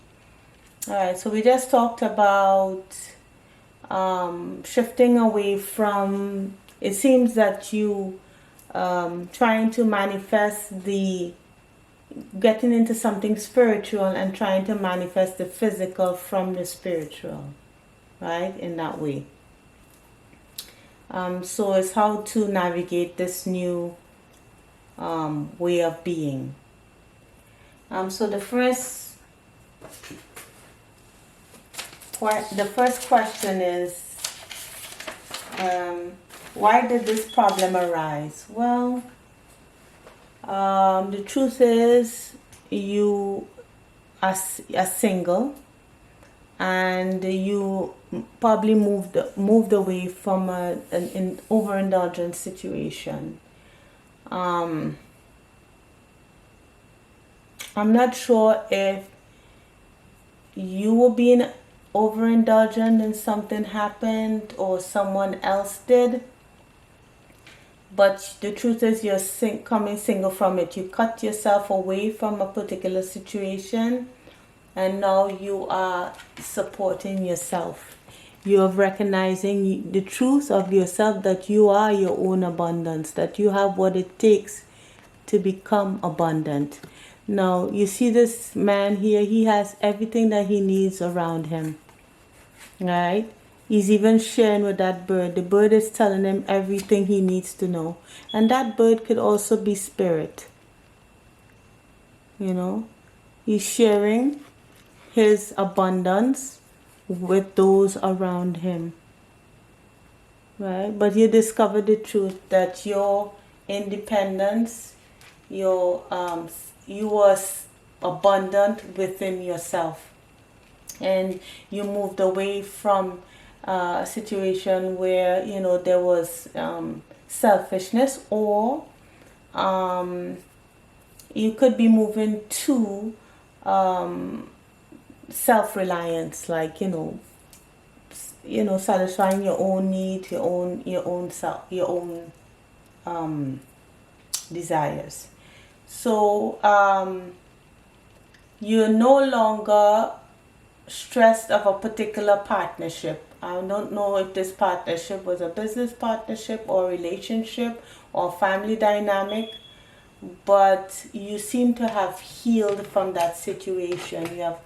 A: All right, so we just talked about shifting away from, it seems that you trying to manifest the, getting into something spiritual and trying to manifest the physical from the spiritual, right, in that way. So it's how to navigate this new way of being. So the first question is, why did this problem arise? Well, the truth is you are single, and you probably moved away from an overindulgent situation. I'm not sure if you were being overindulgent and something happened or someone else did, but the truth is you're coming single from it. You cut yourself away from a particular situation, and now you are supporting yourself. You are recognizing the truth of yourself, that you are your own abundance, that you have what it takes to become abundant. Now, you see this man here, he has everything that he needs around him, right? He's even sharing with that bird. The bird is telling him everything he needs to know. And that bird could also be spirit. You know, he's sharing his abundance with those around him, right? But you discover the truth that your independence, you was abundant within yourself, and you moved away from a situation where, you know, there was selfishness, or you could be moving to self-reliance, like, you know, satisfying your own needs, your own self, your own desires. So you're no longer stressed of a particular partnership. I don't know if this partnership was a business partnership or relationship or family dynamic, but you seem to have healed from that situation. You have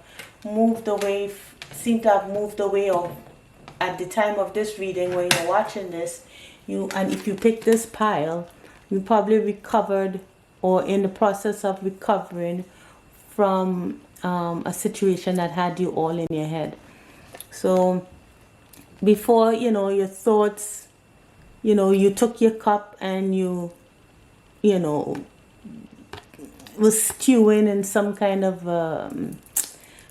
A: moved away, seem to have moved away, or at the time of this reading, when you're watching this, and if you pick this pile, you probably recovered or in the process of recovering from a situation that had you all in your head. So before, you know, your thoughts, you know, you took your cup and you know, was stewing in some kind of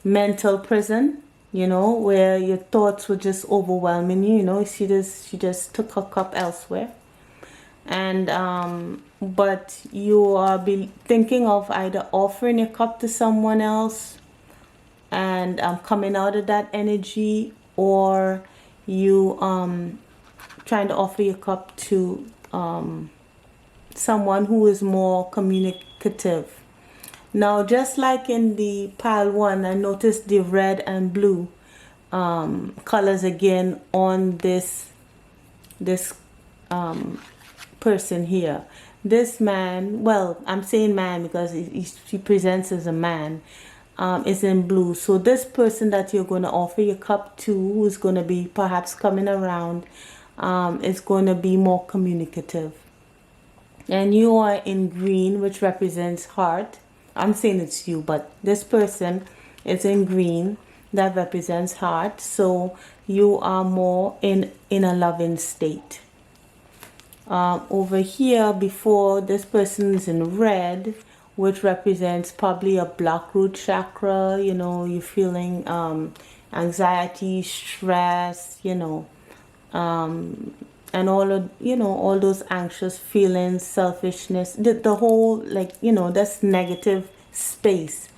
A: mental prison, you know, where your thoughts were just overwhelming you. You know, she just took her cup elsewhere. And but you are thinking of either offering your cup to someone else and coming out of that energy, or you trying to offer your cup to someone who is more communicative. Now, just like in the pile one, I noticed the red and blue colors again on this person here. This man, well, I'm saying man because he presents as a man, is in blue. So this person that you're going to offer your cup to, who's going to be perhaps coming around, is going to be more communicative. And you are in green, which represents heart. I'm saying it's you, but this person is in green, that represents heart. So you are more in a loving state. Over here, before, this person is in red, which represents probably a block root chakra. You know, you're feeling anxiety, stress, you know, and all of, you know, all those anxious feelings, selfishness, the whole, like, you know, that's negative space.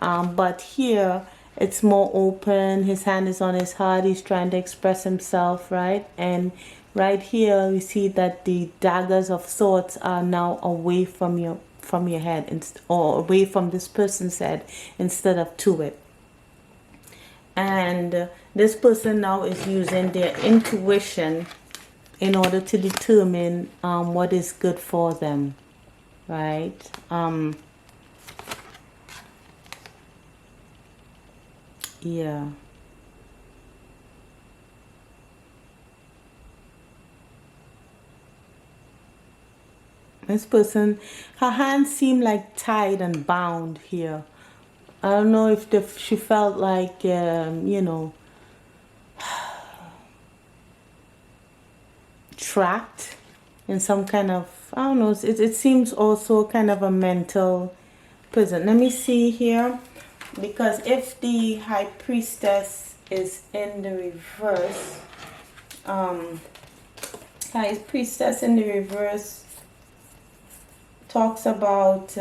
A: But here it's more open. His hand is on his heart. He's trying to express himself, right? And right here we see that the daggers of swords are now away from your head, or away from this person's head instead of to it. And this person now is using their intuition in order to determine what is good for them, right? Yeah. This person, her hands seem like tied and bound here. I don't know if she felt like, you know, trapped in some kind of, I don't know, it seems also kind of a mental prison. Let me see here, because if the High Priestess is in the reverse, High Priestess in the reverse talks about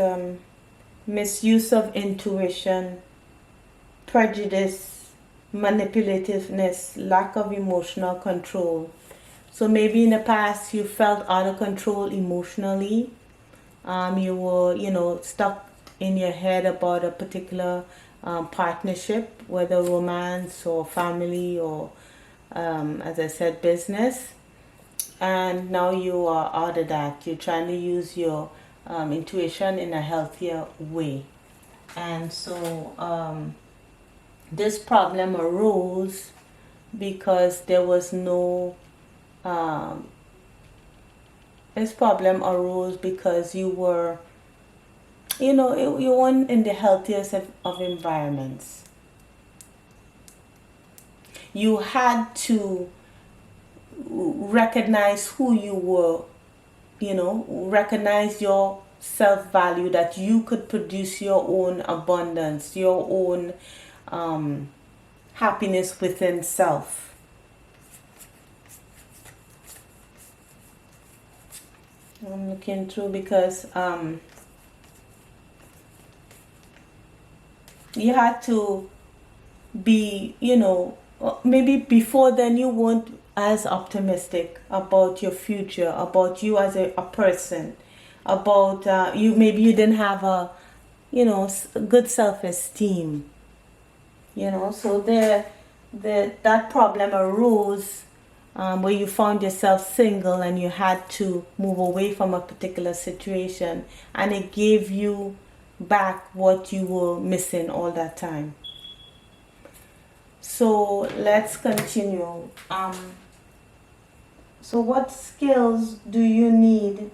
A: misuse of intuition, prejudice, manipulativeness, lack of emotional control. So maybe in the past you felt out of control emotionally. You were, you know, stuck in your head about a particular partnership, whether romance or family or, as I said, business. And now you are out of that. You're trying to use your intuition in a healthier way. And so this problem arose because there was no this problem arose because you were, you know, you weren't in the healthiest of environments. You had to recognize who you were, you know, recognize your self-value, that you could produce your own abundance, your own happiness within self. I'm looking through because you had to be, you know, maybe before then you weren't as optimistic about your future, about you as a person, about you, maybe you didn't have a, you know, good self-esteem, you know. So that problem arose where you found yourself single and you had to move away from a particular situation, and it gave you back what you were missing all that time. So let's continue. So what skills do you need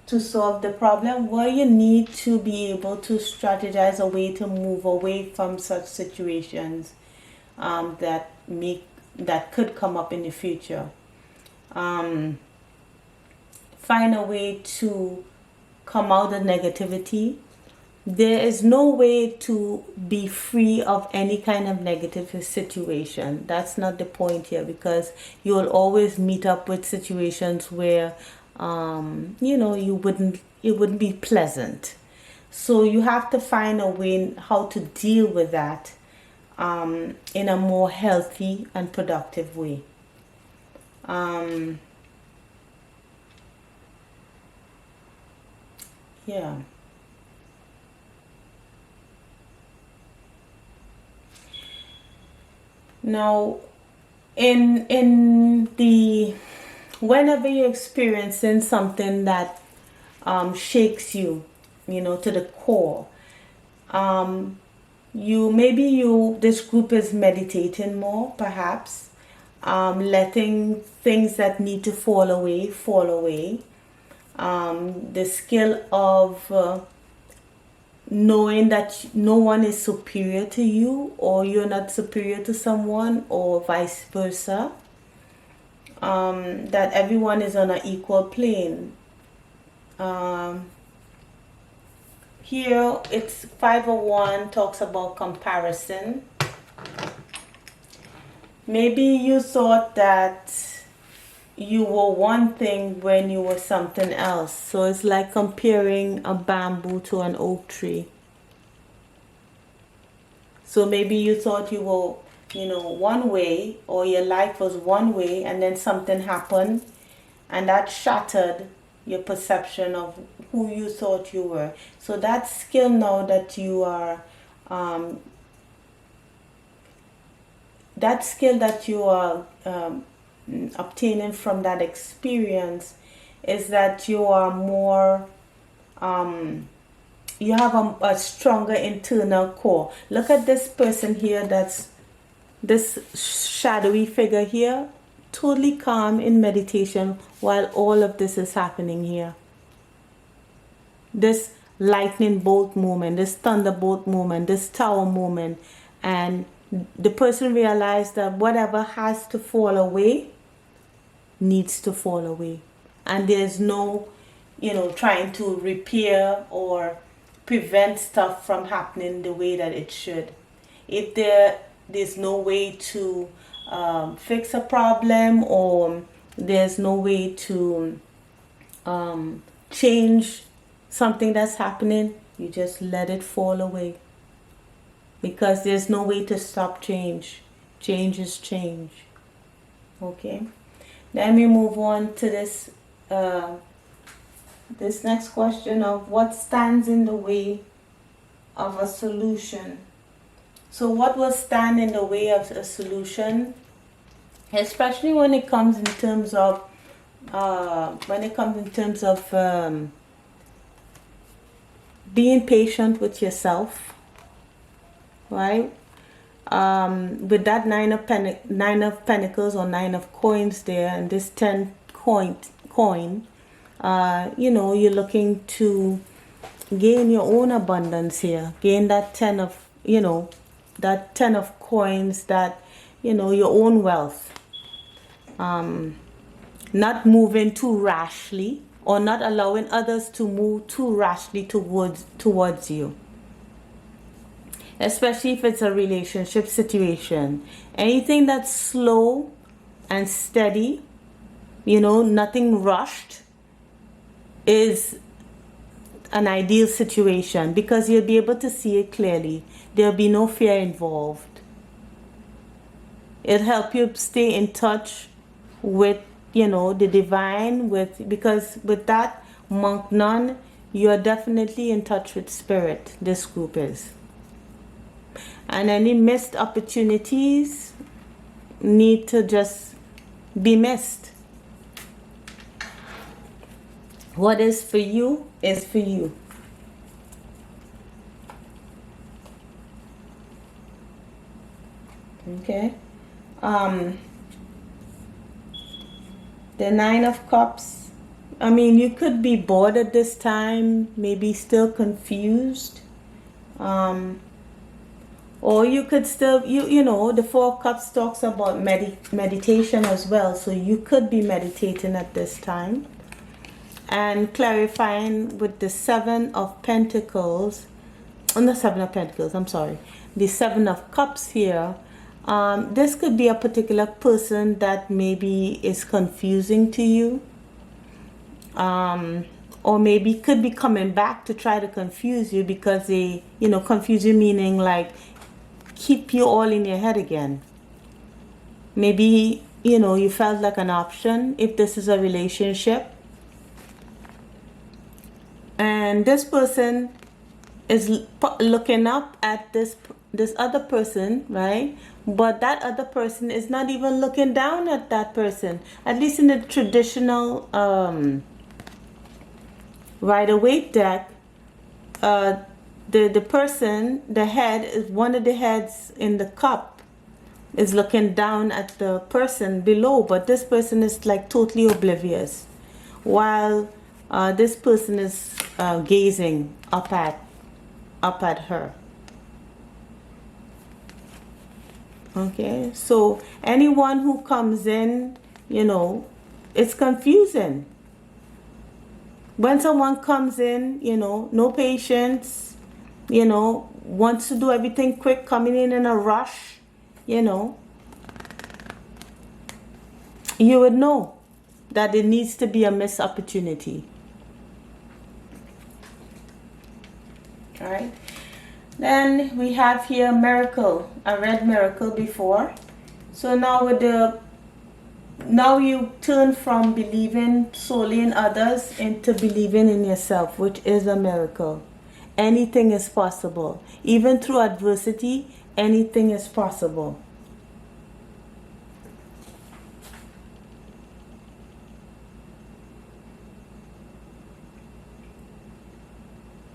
A: to solve the problem? Well, you need to be able to strategize a way to move away from such situations that could come up in the future. Find a way to come out of negativity. There is no way to be free of any kind of negative situation. That's not the point here, because you'll always meet up with situations where you know, it wouldn't be pleasant. So you have to find a way how to deal with that in a more healthy and productive way. Yeah. Now, in the whenever you're experiencing something that shakes you, you know, to the core, this group is meditating more, perhaps, letting things that need to fall away. The skill of knowing that no one is superior to you, or you're not superior to someone, or vice versa. That everyone is on an equal plane. Here it's 501 talks about comparison. Maybe you thought that you were one thing when you were something else. So it's like comparing a bamboo to an oak tree. So maybe you thought you were one way, or your life was one way, and then something happened and that shattered your perception of who you thought you were. So that skill now that you are obtaining from that experience is that you are more you have a stronger internal core. Look at this person here, that's this shadowy figure here, totally calm in meditation while all of this is happening here. This lightning bolt moment, this thunderbolt moment, this tower moment, and the person realized that whatever has to fall away needs to fall away, and there's no trying to repair or prevent stuff from happening the way that it should. If there's no way to fix a problem, or there's no way to change something that's happening, you just let it fall away, because there's no way to stop change. Change is change. Okay, then we move on to this this next question of what stands in the way of a solution. So what will stand in the way of a solution, especially when it comes in terms of being patient with yourself, right? With that nine of pentacles or 9 of coins there, and this 10 coin, you're looking to gain your own abundance here, gain that 10 of that 10 of coins, that your own wealth. Not moving too rashly, or not allowing others to move too rashly towards you, especially if it's a relationship situation. Anything that's slow and steady, nothing rushed, is an ideal situation, because you'll be able to see it clearly. There'll be no fear involved. It'll help you stay in touch with the divine, because with that monk nun, you're definitely in touch with spirit. This group is. And any missed opportunities need to just be missed. What is for you is for you. Okay. The 9 of Cups. I mean, you could be bored at this time, maybe still confused. Or you could still, the 4 of Cups talks about meditation as well. So you could be meditating at this time. And clarifying with the 7 of Pentacles, the 7 of Pentacles, I'm sorry, the 7 of Cups here. This could be a particular person that maybe is confusing to you. Or maybe could be coming back to try to confuse you, because they, confuse you meaning like keep you all in your head again. Maybe, you felt like an option if this is a relationship. And this person is looking up at this other person, right? But that other person is not even looking down at that person. At least in the traditional Rider-Waite deck, the person, the head, is one of the heads in the cup is looking down at the person below, but this person is like totally oblivious, while this person is gazing up at her. Okay, so anyone who comes in, it's confusing. When someone comes in, no patience, wants to do everything quick, coming in a rush, you would know that there needs to be a missed opportunity. All right. Then we have here miracle. I read miracle before. So now with the now you turn from believing solely in others into believing in yourself, which is a miracle. Anything is possible. Even through adversity, anything is possible.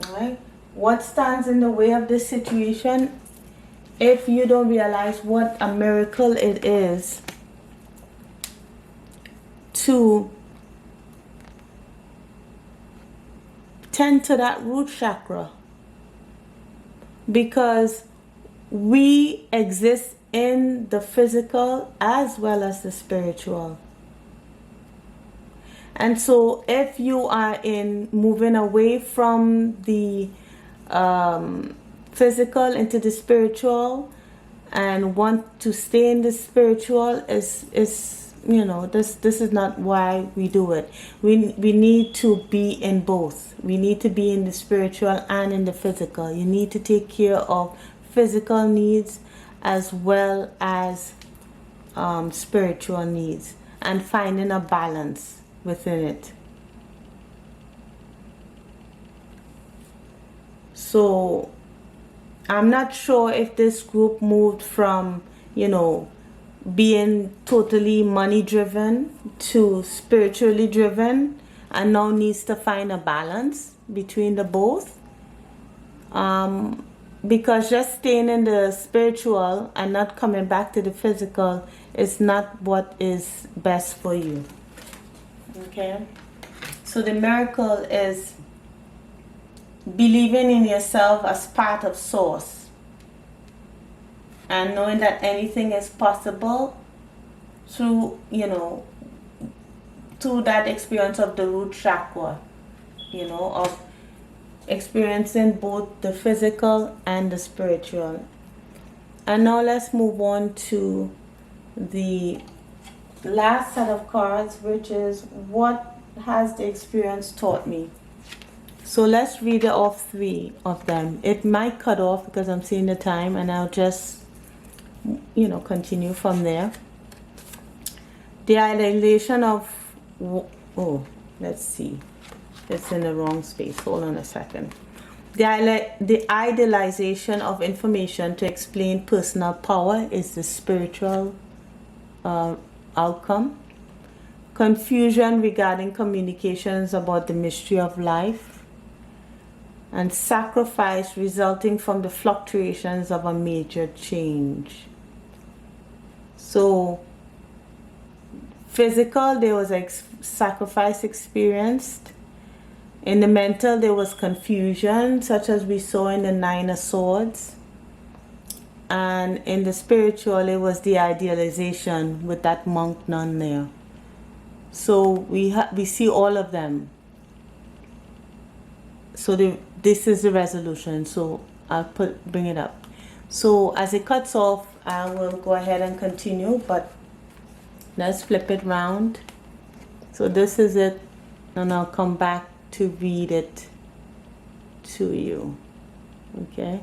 A: Alright? What stands in the way of this situation? If you don't realize what a miracle it is to tend to that root chakra, because we exist in the physical as well as the spiritual. And so if you are in moving away from the physical into the spiritual and want to stay in the spiritual, is you know, this is not why we do it. We need to be in both. We need to be in the spiritual and in the physical. You need to take care of physical needs as well as spiritual needs, and finding a balance within it. So I'm not sure if this group moved from, you know, being totally money driven to spiritually driven, and now needs to find a balance between the both. Because just staying in the spiritual and not coming back to the physical is not what is best for you. Okay? So the miracle is believing in yourself as part of source, and knowing that anything is possible through, you know, through that experience of the root chakra, you know, of experiencing both the physical and the spiritual. And now let's move on to the last set of cards, which is what has the experience taught me. So let's read off 3 of them. It might cut off because I'm seeing the time, and I'll just, you know, continue from there. The idealization of, oh, let's see, it's in the wrong space. Hold on a second. The idealization of information to explain personal power is the spiritual outcome. Confusion regarding communications about the mystery of life. And sacrifice resulting from the fluctuations of a major change. So, physical, there was a sacrifice experienced. In the mental, there was confusion, such as we saw in the 9 of Swords. And in the spiritual, it was the idealization with that monk nun there. So we see all of them. So this is the resolution. So I'll bring it up. So as it cuts off, I will go ahead and continue, but let's flip it round. So this is it, and I'll come back to read it to you. Okay.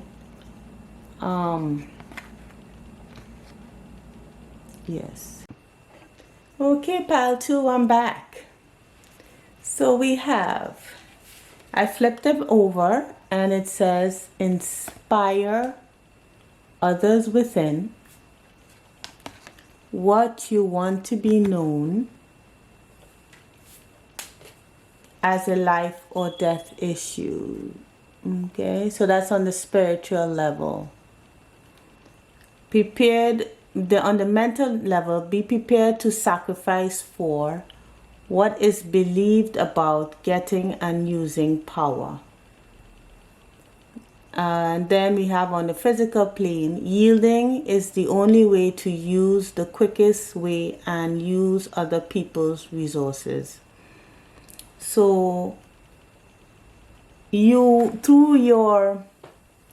A: Yes. Okay, pile 2, I'm back. So we have, I flipped it over and it says inspire others within what you want to be known as a life or death issue. Okay, so that's on the spiritual level. On the mental level, be prepared to sacrifice for what is believed about getting and using power. And then we have on the physical plane, yielding is the only way to use the quickest way and use other people's resources. So you, through your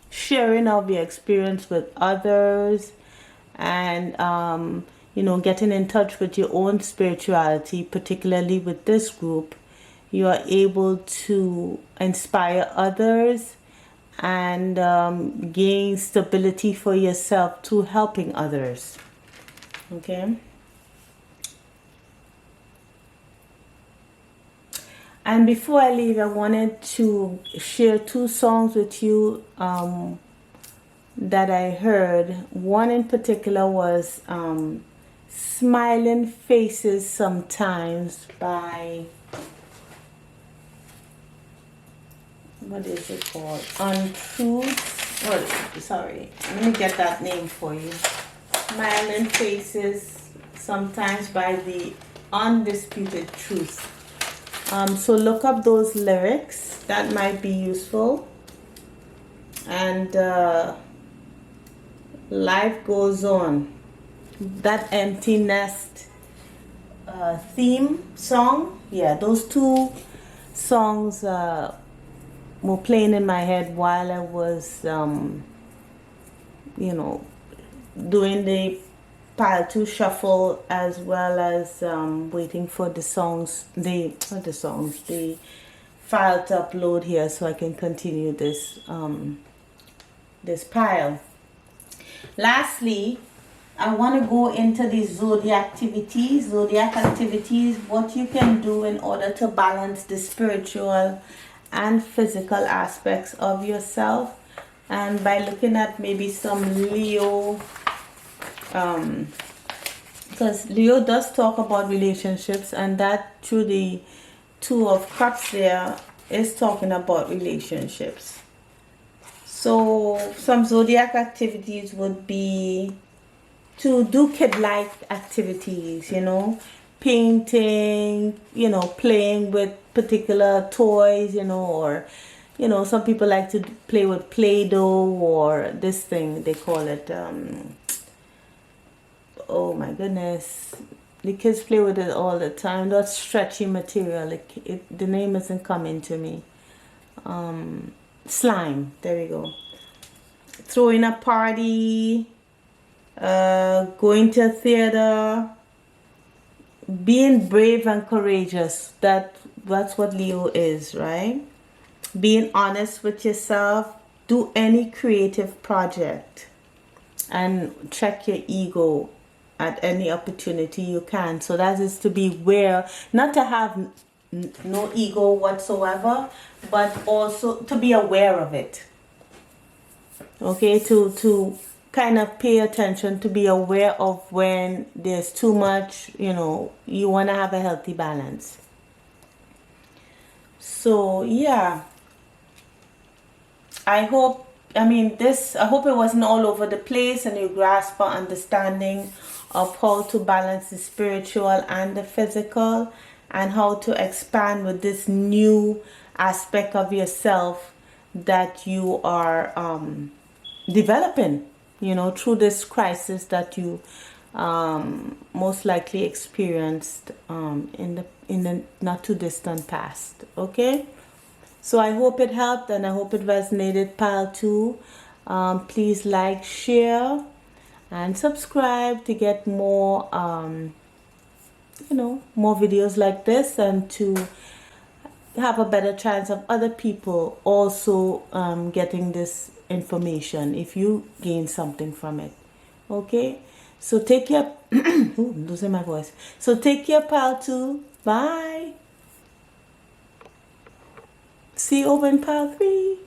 A: sharing of your experience with others and getting in touch with your own spirituality, particularly with this group, you are able to inspire others and gain stability for yourself through helping others. Okay. And before I leave, I wanted to share 2 songs with you that I heard. One in particular was Smiling Faces Sometimes by, what is it called? Untruth. Oh, sorry. Let me get that name for you. Smiling Faces Sometimes by the Undisputed Truth. So look up those lyrics. That might be useful. And life goes on. That empty nest theme song. Yeah, those 2 songs were playing in my head while I was, you know, doing the pile 2 shuffle, as well as waiting for the file to upload here so I can continue this this pile. Lastly, I want to go into the zodiac activities, what you can do in order to balance the spiritual and physical aspects of yourself, and by looking at maybe some Leo, because Leo does talk about relationships, and that through the 2 of Cups there is talking about relationships. So some zodiac activities would be to do kid-like activities, you know, painting, you know, playing with particular toys, you know, or, you know, some people like to play with Play-Doh, or this thing, they call it, oh my goodness, the kids play with it all the time, that stretchy material, the name isn't coming to me. Slime, there we go. Throwing a party, going to a theater, being brave and courageous. That's what Leo is, right? Being honest with yourself. Do any creative project and check your ego at any opportunity you can. So that is to be aware, not to have no ego whatsoever, but also to be aware of it. Okay, to kind of pay attention, to be aware of when there's too much, you know, you want to have a healthy balance. So yeah, I hope it wasn't all over the place, and you grasp an understanding of how to balance the spiritual and the physical, and how to expand with this new aspect of yourself that you are developing, you know, through this crisis that you most likely experienced in the not too distant past. Okay, so I hope it helped, and I hope it resonated, pile 2. Please like, share, and subscribe to get more you know, more videos like this, and to have a better chance of other people also getting this information if you gain something from it. Okay, so take care. Ooh, losing my voice. So take care, pile 2. Bye. See you over in pile 3.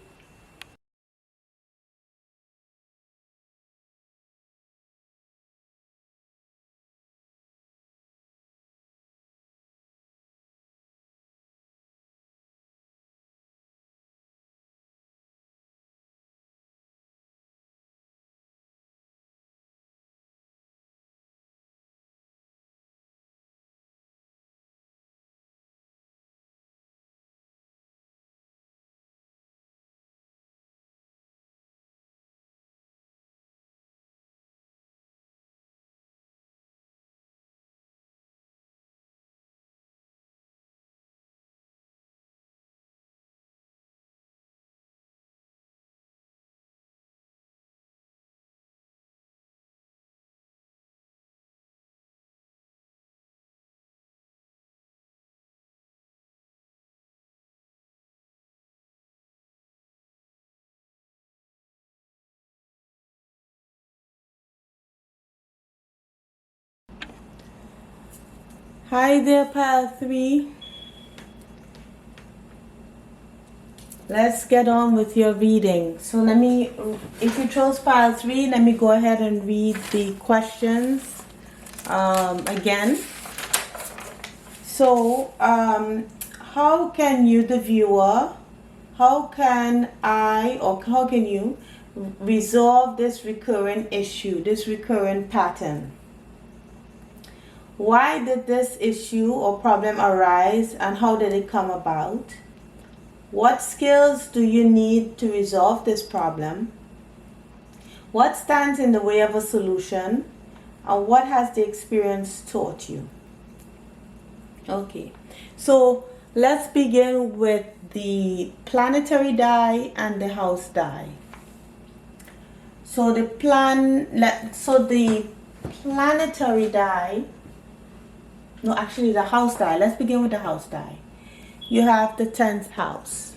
A: Hi there, pile 3. Let's get on with your reading. So if you chose pile 3, let me go ahead and read the questions again. So, how can you, the viewer, how can you resolve this recurrent issue, this recurrent pattern? Why did this issue or problem arise, and how did it come about? What skills do you need to resolve this problem? What stands in the way of a solution? And what has the experience taught you? Okay, so let's begin with the planetary die and the house die. So the planetary die, no, actually the house die. Let's begin with the house die. You have the 10th house.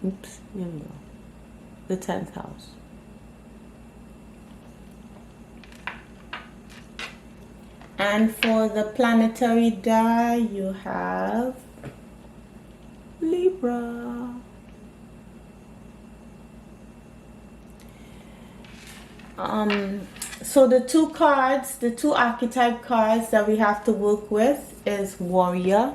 A: Oops, here we go. The 10th house. And for the planetary die, you have Libra. So the two archetype cards that we have to work with is Warrior,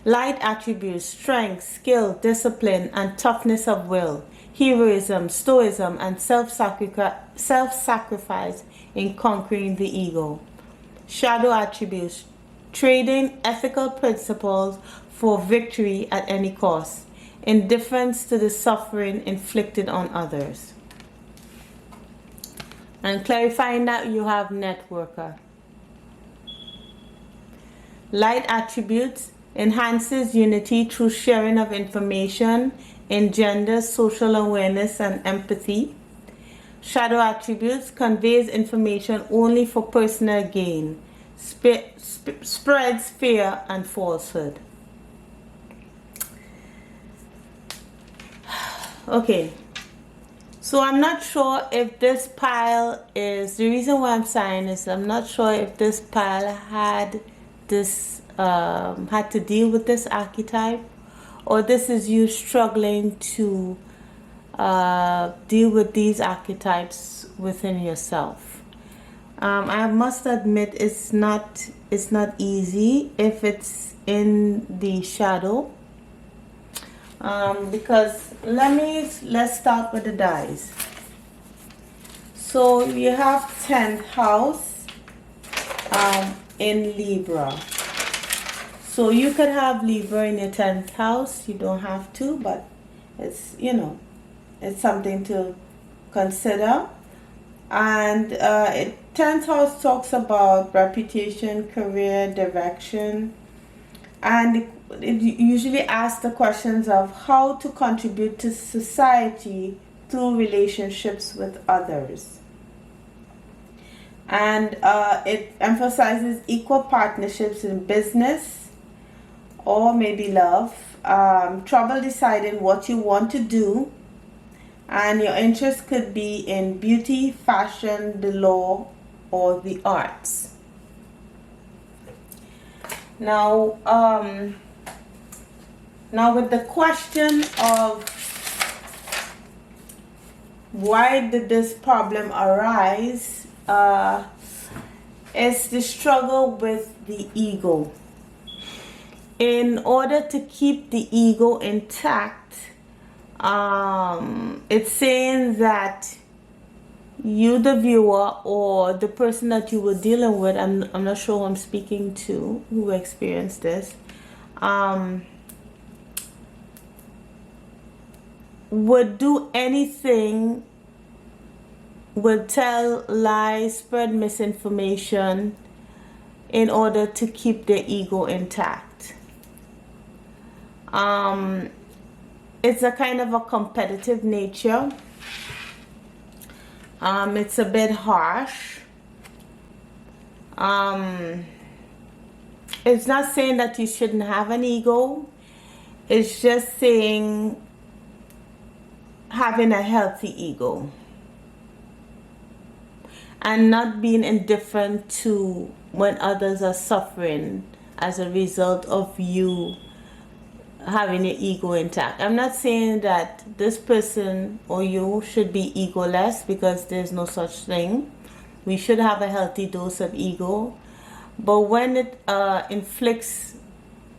A: light attributes, strength, skill, discipline, and toughness of will, heroism, stoicism, and self-sacrifice in conquering the ego. Shadow attributes, trading ethical principles for victory at any cost, indifference to the suffering inflicted on others. And clarifying that, you have networker. Light attributes, enhances unity through sharing of information, engenders social awareness and empathy. Shadow attributes, conveys information only for personal gain, spreads fear and falsehood. Okay, so I'm not sure if this pile is, the reason why I'm saying is I'm not sure if this pile had to deal with this archetype, or this is you struggling to deal with these archetypes within yourself. I must admit it's not easy if it's in the shadow, because let's start with the dice. So you have 10th house in Libra. So you could have Libra in your 10th house. You don't have to, but it's, it's something to consider. And 10th house talks about reputation, career, direction. And it usually asks the questions of how to contribute to society through relationships with others. And it emphasizes equal partnerships in business, or maybe love, trouble deciding what you want to do, and your interest could be in beauty, fashion, the law, or the arts. Now with the question of why did this problem arise, it's the struggle with the ego. In order to keep the ego intact, it's saying that you, the viewer, or the person that you were dealing with, I'm not sure who I'm speaking to, who experienced this, would do anything, would tell lies, spread misinformation in order to keep their ego intact. It's a kind of a competitive nature. It's a bit harsh. It's not saying that you shouldn't have an ego. It's just saying having a healthy ego. and not being indifferent to when others are suffering as a result of you having your ego intact. I'm not saying that this person or you should be egoless, because there's no such thing. We should have a healthy dose of ego. But when it inflicts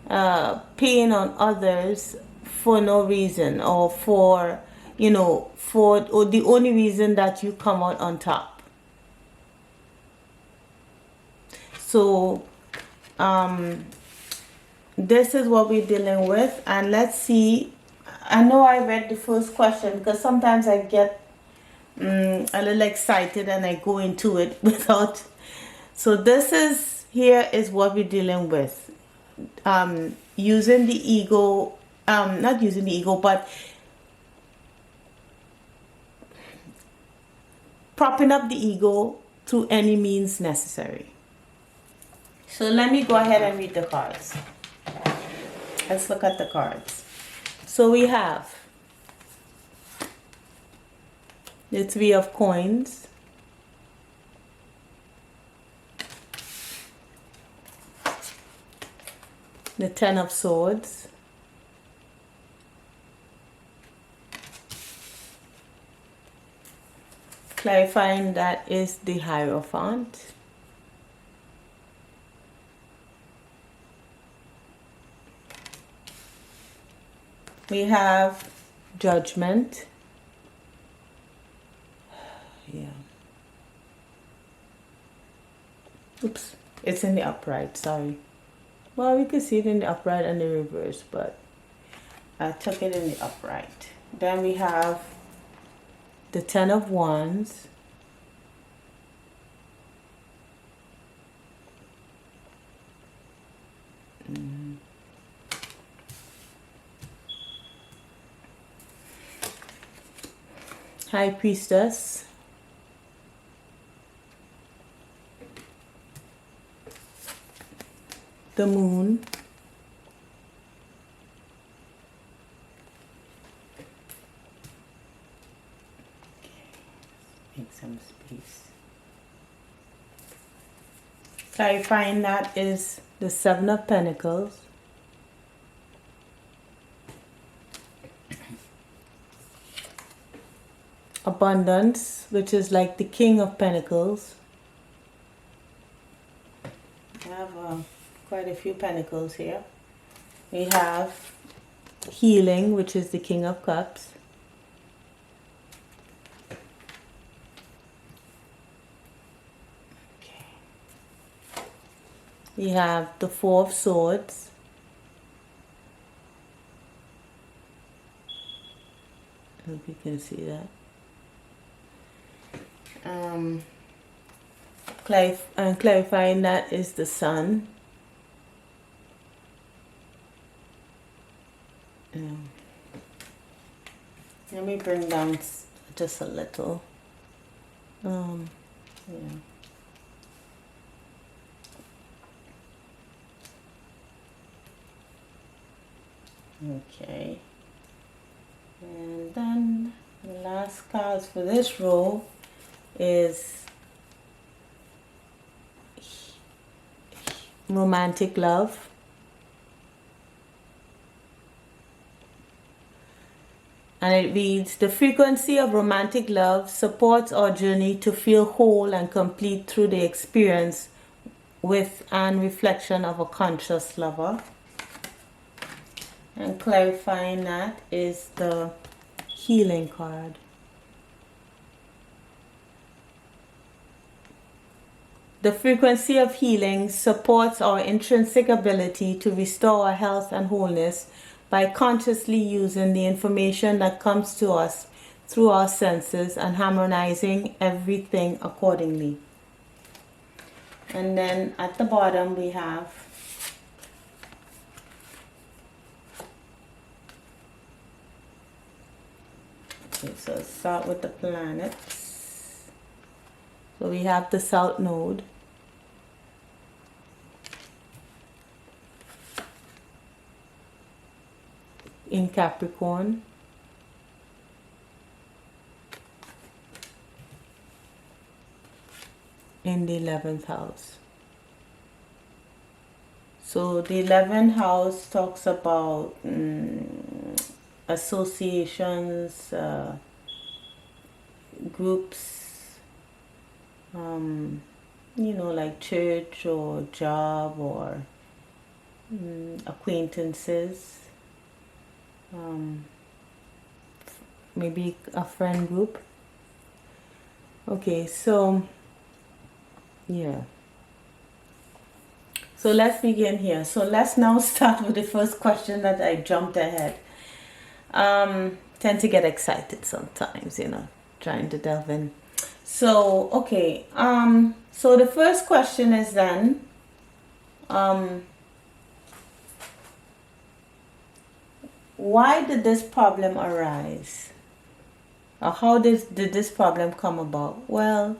A: pain on others for no reason, or for, you know, or the only reason that you come out on top. So this is what we're dealing with, and let's see. I know I read the first question because sometimes I get a little excited and I go into it without. So this is, here is what we're dealing with. Using the ego, not using the ego, but propping up the ego through any means necessary. So let me go ahead and read the cards. Let's look at the cards. So we have the Three of Coins, the Ten of Swords, clarifying that is the Hierophant, we have Judgment, yeah, oops, it's in the upright, sorry. Well, we can see it in the upright and the reverse, but I took it in the upright. Then we have the Ten of Wands, High Priestess, the Moon, make some space. Clarifying that is the Seven of Pentacles, Abundance, which is like the King of Pentacles. I have quite a few pentacles here. We have Healing, which is the King of Cups. Okay. We have the Four of Swords. I hope you can see that. Clarifying that is the Sun. Let me bring down just a little. Yeah. Okay. And then the last cards for this row is Romantic Love, and it reads, the frequency of romantic love supports our journey to feel whole and complete through the experience with and reflection of a conscious lover. And clarifying that is the Healing card. The frequency of healing supports our intrinsic ability to restore our health and wholeness by consciously using the information that comes to us through our senses and harmonizing everything accordingly. And then at the bottom we have okay, so let's start with the planets. So we have the South Node, in Capricorn, in the 11th house. So the 11th house talks about associations, groups, you know, like church or job or acquaintances, maybe a friend group. Okay, so yeah. So let's begin here. So let's now start with the first question that I jumped ahead. Tend to get excited sometimes, you know, trying to delve in. So, okay. So the first question is then, why did this problem arise? Or how did this problem come about? Well,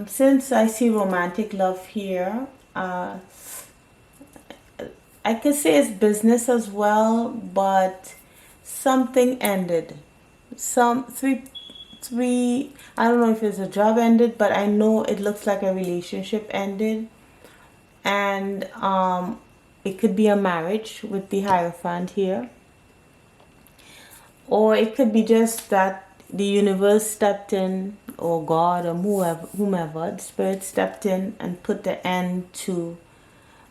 A: since I see romantic love here, I could say it's business as well, but something ended. Three, I don't know if it's a job ended, but I know it looks like a relationship ended. And it could be a marriage with the Hierophant here. Or it could be just that the universe stepped in, or God, or whomever, the spirit stepped in and put the end to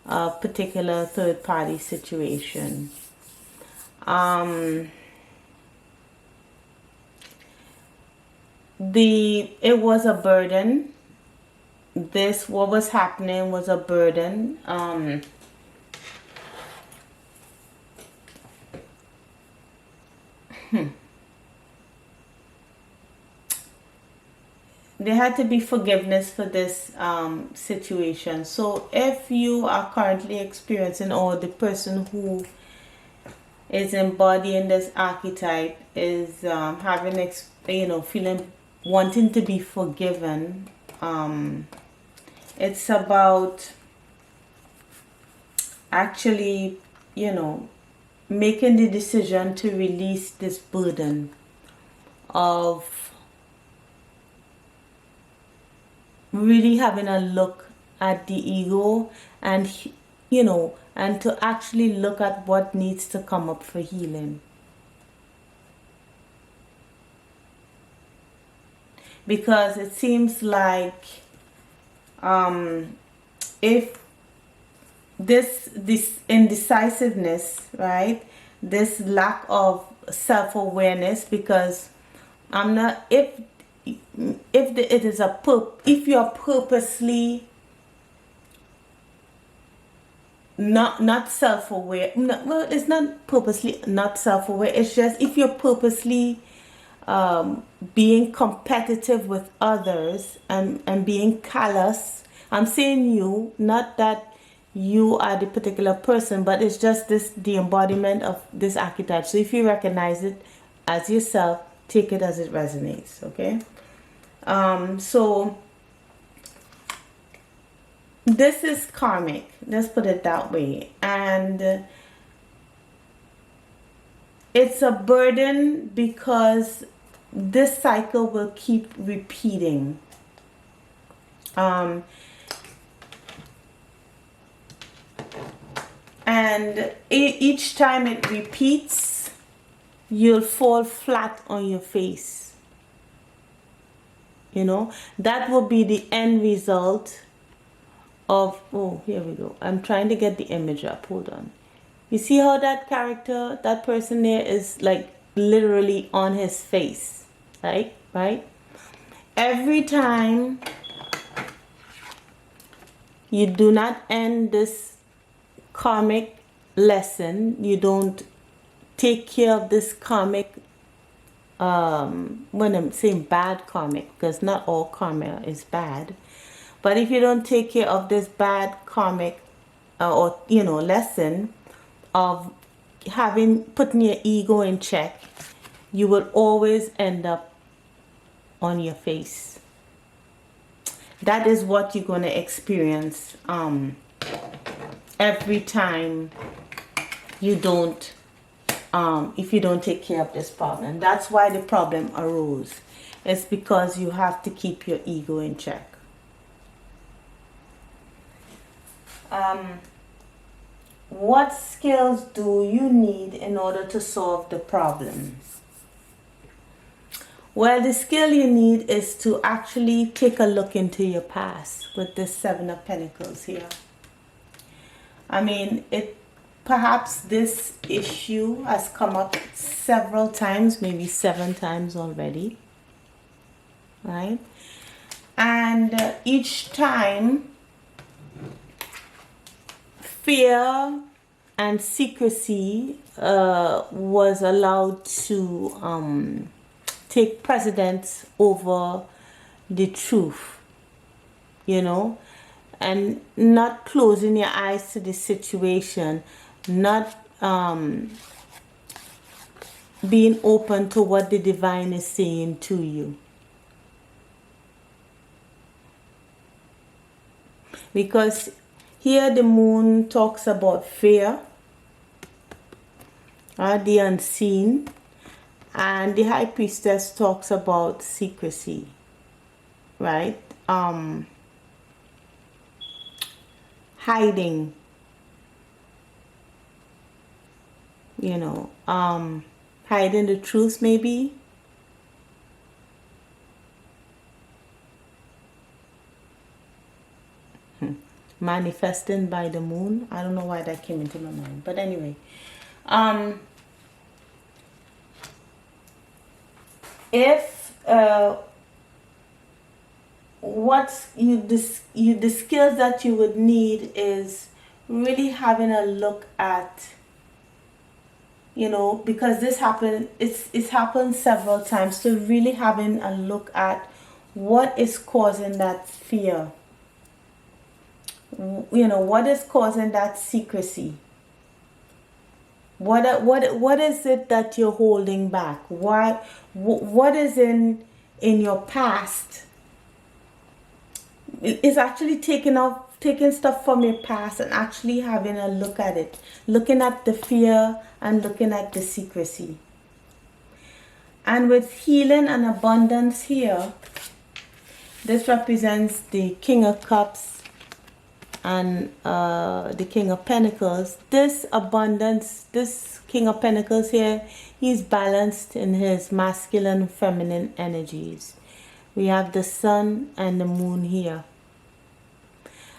A: a particular third party situation. It was a burden. What was happening was a burden. There had to be forgiveness for this situation. So if you are currently experiencing, or the person who is embodying this archetype is having, feeling, wanting to be forgiven, it's about actually, making the decision to release this burden of really having a look at the ego, and and to actually look at what needs to come up for healing. Because it seems like if this indecisiveness, right, this lack of self-awareness, because I'm not, if you're purposely not self-aware, well, it's not purposely not self-aware, it's just if you're purposely being competitive with others and being callous. I'm saying you, not that you are the particular person, but it's just the embodiment of this archetype. So if you recognize it as yourself, take it as it resonates. Okay. So this is karmic, let's put it that way, and it's a burden because this cycle will keep repeating. And each time it repeats, you'll fall flat on your face. That will be the end result of, oh, here we go. I'm trying to get the image up. Hold on. You see how that character, that person there is like literally on his face, right? Every time you do not end this karmic lesson, you don't take care of this karmic, when I'm saying bad karmic, because not all karma is bad, but if you don't take care of this bad karmic lesson of putting your ego in check, you will always end up on your face. That is what you're going to experience every time you don't if you don't take care of this problem. That's why the problem arose. It's because you have to keep your ego in check. what skills do you need in order to solve the problem? Well, the skill you need is to actually take a look into your past with this Seven of Pentacles here. I mean, perhaps this issue has come up several times, maybe 7 times already, right? And each time, fear and secrecy was allowed to take precedence over the truth, you know, and not closing your eyes to the situation, not being open to what the divine is saying to you. Because here the moon talks about fear, the unseen, and the High Priestess talks about secrecy, right? Hiding, you know, hiding the truth maybe. Manifesting by the moon. I don't know why that came into my mind, but anyway, if the skills that you would need is really having a look at, you know, because this happened, it's happened several times, so really having a look at what is causing that fear. You know, what is causing that secrecy? What is it that you're holding back? Why? What is in your past? It's actually taking stuff from your past and actually having a look at it, looking at the fear and looking at the secrecy. And with healing and abundance here, this represents the King of Cups and the King of Pentacles. This abundance, this King of Pentacles here, he's balanced in his masculine and feminine energies. We have the sun and the moon here.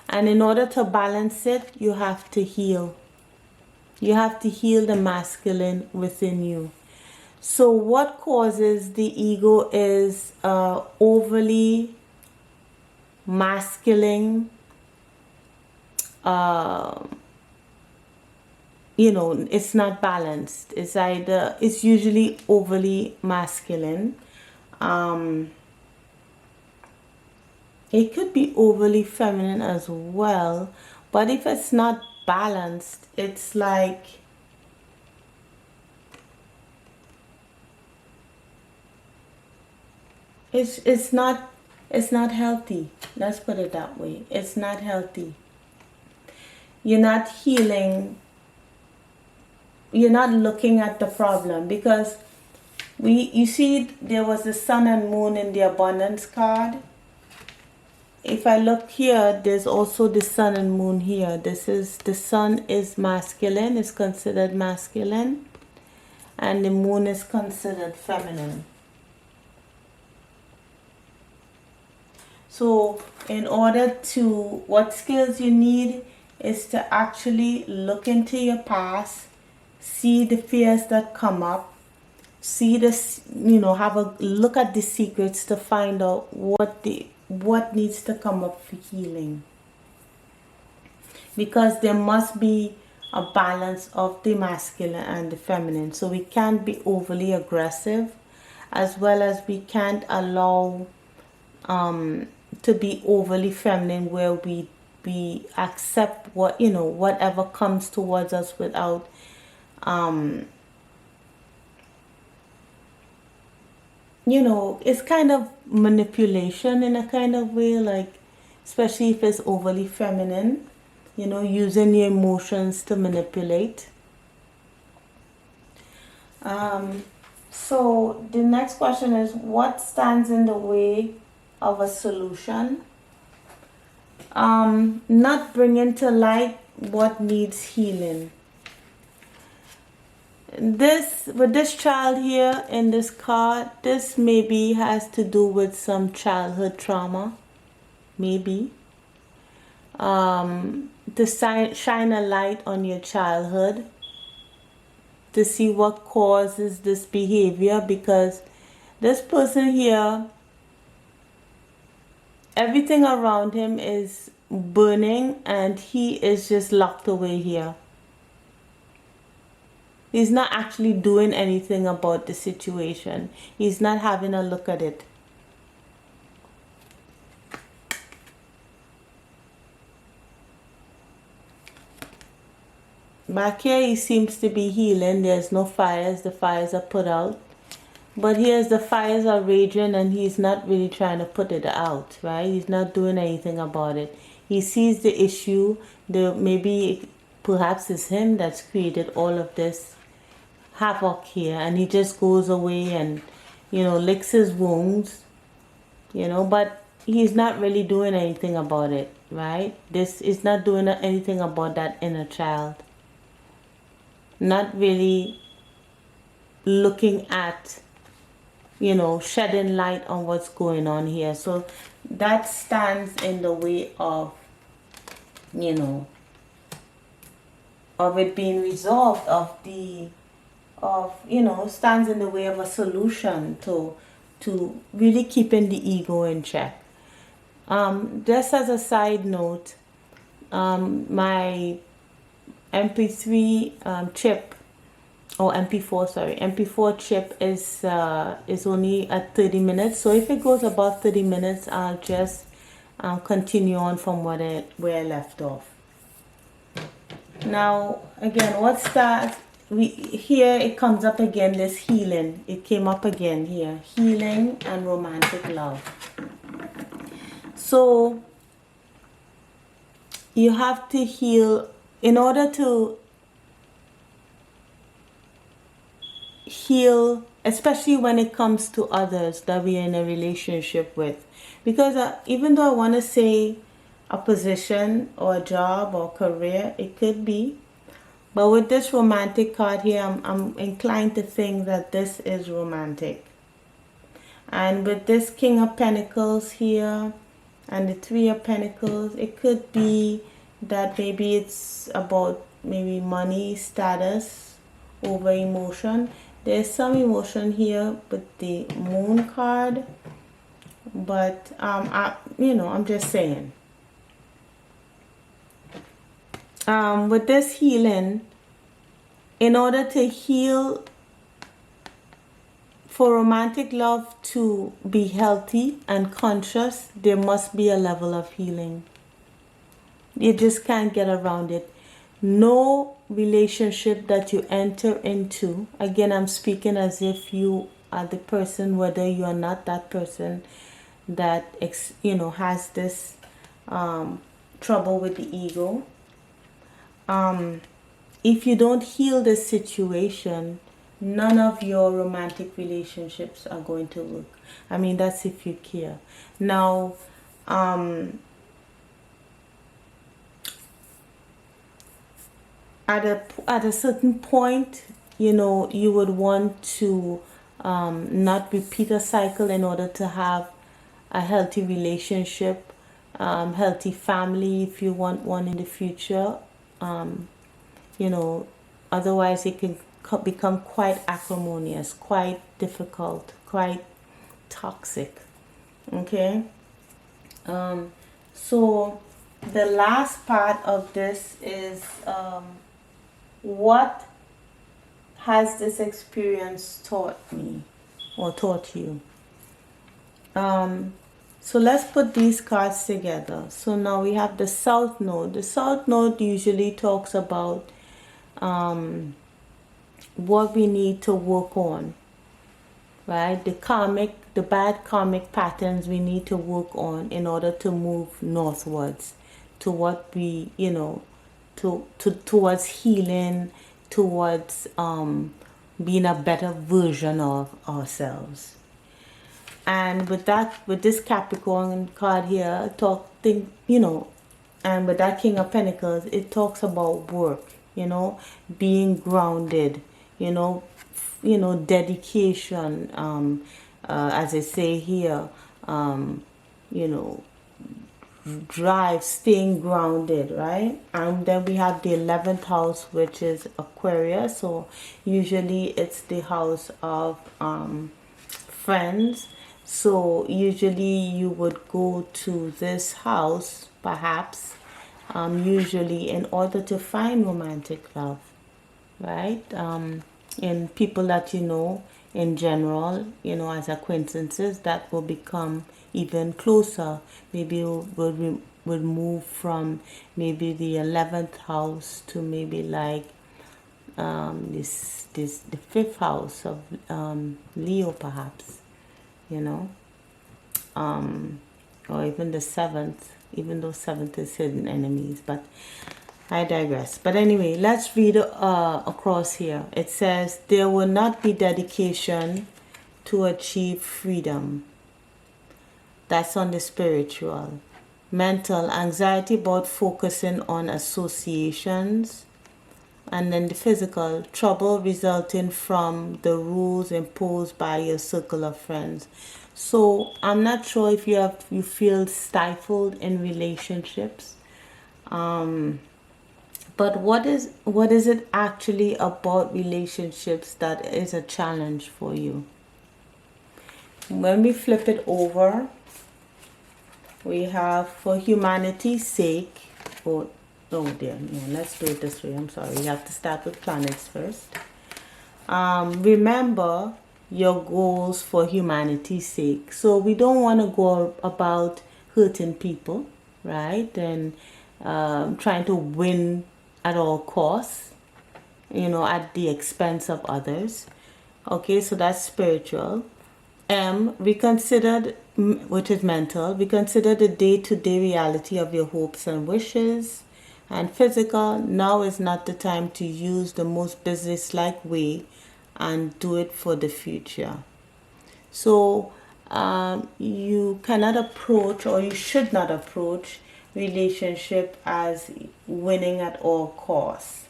A: And in order to balance it, you have to heal. You have to heal the masculine within you. So what causes the ego is overly masculine, you know, it's not balanced. It's usually overly masculine. It could be overly feminine as well, but if it's not balanced, it's like it's not healthy. Let's put it that way. It's not healthy. You're not healing. You're not looking at the problem, because you see there was the sun and moon in the abundance card. If I look here, there's also the sun and moon here. This is, the sun is masculine, is considered masculine, and the moon is considered feminine. So in order to, what skills you need is to actually look into your past, see the fears that come up, see this, you know, have a look at the secrets to find out what needs to come up for healing. Because there must be a balance of the masculine and the feminine. So we can't be overly aggressive, as well as we can't allow to be overly feminine, where we accept what, you know, whatever comes towards us without you know, it's kind of manipulation in a kind of way, like, especially if it's overly feminine, you know, using your emotions to manipulate. So the next question is, what stands in the way of a solution? Not bringing to light what needs healing. This, with this child here in this card, this maybe has to do with some childhood trauma, maybe. To shine a light on your childhood, to see what causes this behavior, because this person here, everything around him is burning and he is just locked away here. He's not actually doing anything about the situation. He's not having a look at it. Back here he seems to be healing. There's no fires. The fires are put out. But here's the fires are raging and he's not really trying to put it out, right? He's not doing anything about it. He sees the issue. Maybe perhaps it's him that's created all of this havoc here, and he just goes away and, you know, licks his wounds, you know, but he's not really doing anything about it, right? This is not doing anything about that inner child. Not really looking at, you know, shedding light on what's going on here. So that stands in the way of, you know, of it being resolved, you know, stands in the way of a solution to really keeping the ego in check. Just as a side note, my MP3 chip, or MP4, sorry, MP4 chip is only at 30 minutes. So if it goes above 30 minutes, I'll just continue on from where I left off. Now, again, what's that? Here it comes up again, this healing. It came up again here. Healing and romantic love. So you have to heal in order to heal, especially when it comes to others that we are in a relationship with. Because even though I want to say a position or a job or career, it could be. But with this romantic card here, I'm inclined to think that this is romantic. And with this King of Pentacles here and the Three of Pentacles, it could be that maybe it's about maybe money, status over emotion. There's some emotion here with the Moon card. But, you know, I'm just saying. With this healing, in order to heal, for romantic love to be healthy and conscious, there must be a level of healing. You just can't get around it. No relationship that you enter into, again, I'm speaking as if you are the person, whether you are not that person that, you know, has this trouble with the ego. If you don't heal this situation, none of your romantic relationships are going to work. I mean, that's if you care. Now, at a certain point, you know, you would want to not repeat a cycle in order to have a healthy relationship, healthy family if you want one in the future. You know, otherwise it can become quite acrimonious, quite difficult, quite toxic. Okay. So the last part of this is what has this experience taught me or taught you? So let's put these cards together. So now we have the South Node. The South Node usually talks about what we need to work on, right? The bad karmic patterns we need to work on in order to move northwards to what we, you know, towards healing, towards being a better version of ourselves. And with this Capricorn card here, you know, And with that King of Pentacles, it talks about work, you know, being grounded, you know, dedication, as I say here, you know, drive, staying grounded, right? And then we have the 11th house, which is Aquarius. So usually it's the house of friends. So usually you would go to this house, perhaps, usually in order to find romantic love, right? In people that you know in general, you know, as acquaintances, that will become even closer. Maybe would move from maybe the 11th house to maybe like the 5th house of Leo, perhaps, you know, or even the 7th, even though 7th is hidden enemies. But I digress. But anyway, let's read across here. It says, there will not be dedication to achieve freedom. That's on the spiritual. Mental, anxiety about focusing on associations. And then the physical, trouble resulting from the rules imposed by your circle of friends. So I'm not sure if you feel stifled in relationships. But what is it actually about relationships that is a challenge for you? When we flip it over, we have for humanity's sake. Oh dear, no, let's do it this way. I'm sorry. We have to start with planets first. Remember your goals for humanity's sake. So we don't want to go about hurting people, right? And trying to win at all costs, you know, at the expense of others. Okay, so that's spiritual. We considered, which is mental, we consider the day-to-day reality of your hopes and wishes. And physical, now is not the time to use the most business-like way and do it for the future. So you cannot approach, or you should not approach, relationship as winning at all costs.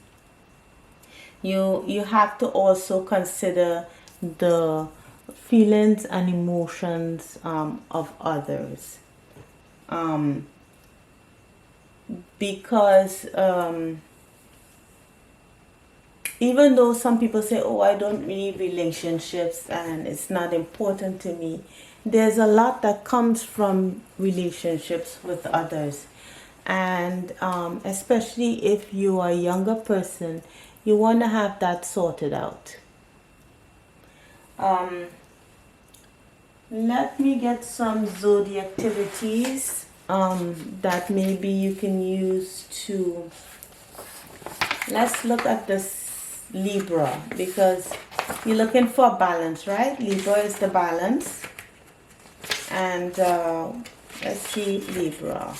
A: You have to also consider the feelings and emotions of others, because even though some people say, oh, I don't need relationships and it's not important to me, there's a lot that comes from relationships with others. And especially if you are a younger person, you want to have that sorted out. Let me get some zodiac activities that maybe you can use to... Let's look at this Libra, because you're looking for balance, right? Libra is the balance. And let's see Libra.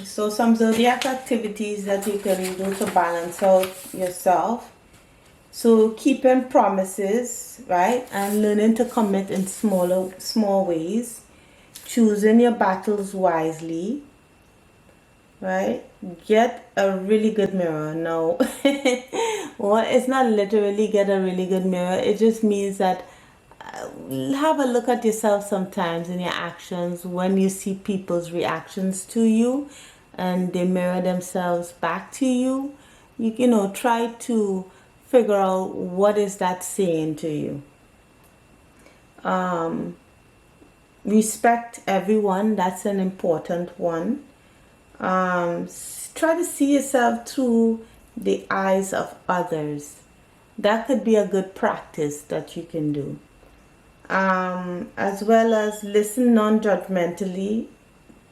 A: So some zodiac activities that you can do to balance out yourself. So keeping promises, right? And learning to commit in small ways. Choosing your battles wisely, right? Get a really good mirror. No, well, it's not literally get a really good mirror. It just means that have a look at yourself sometimes in your actions when you see people's reactions to you and they mirror themselves back to you. You know, try to figure out what is that saying to you. Respect everyone. That's an important one. Try to see yourself through the eyes of others. That could be a good practice that you can do. As well as listen non-judgmentally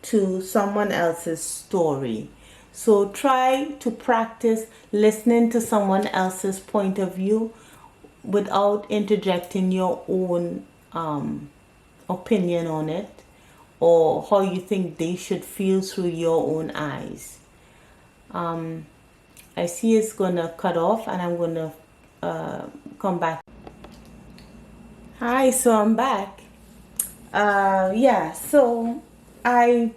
A: to someone else's story. So try to practice listening to someone else's point of view without interjecting your own opinion on it, or how you think they should feel through your own eyes. I see it's gonna cut off, and I'm gonna come back. Hi, so I'm back. Yeah, so I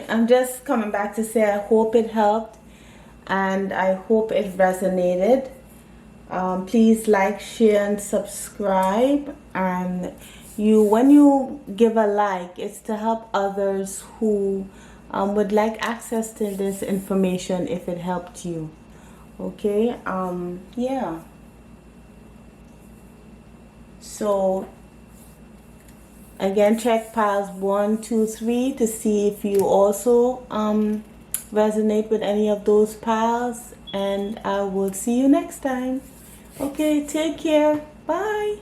A: I'm just coming back to say I hope it helped and I hope it resonated. Please like, share, and subscribe. And when you give a like, it's to help others who would like access to this information if it helped you. Okay. Yeah. So again, check piles 1, 2, 3 to see if you also resonate with any of those piles. And I will see you next time. Okay, take care. Bye.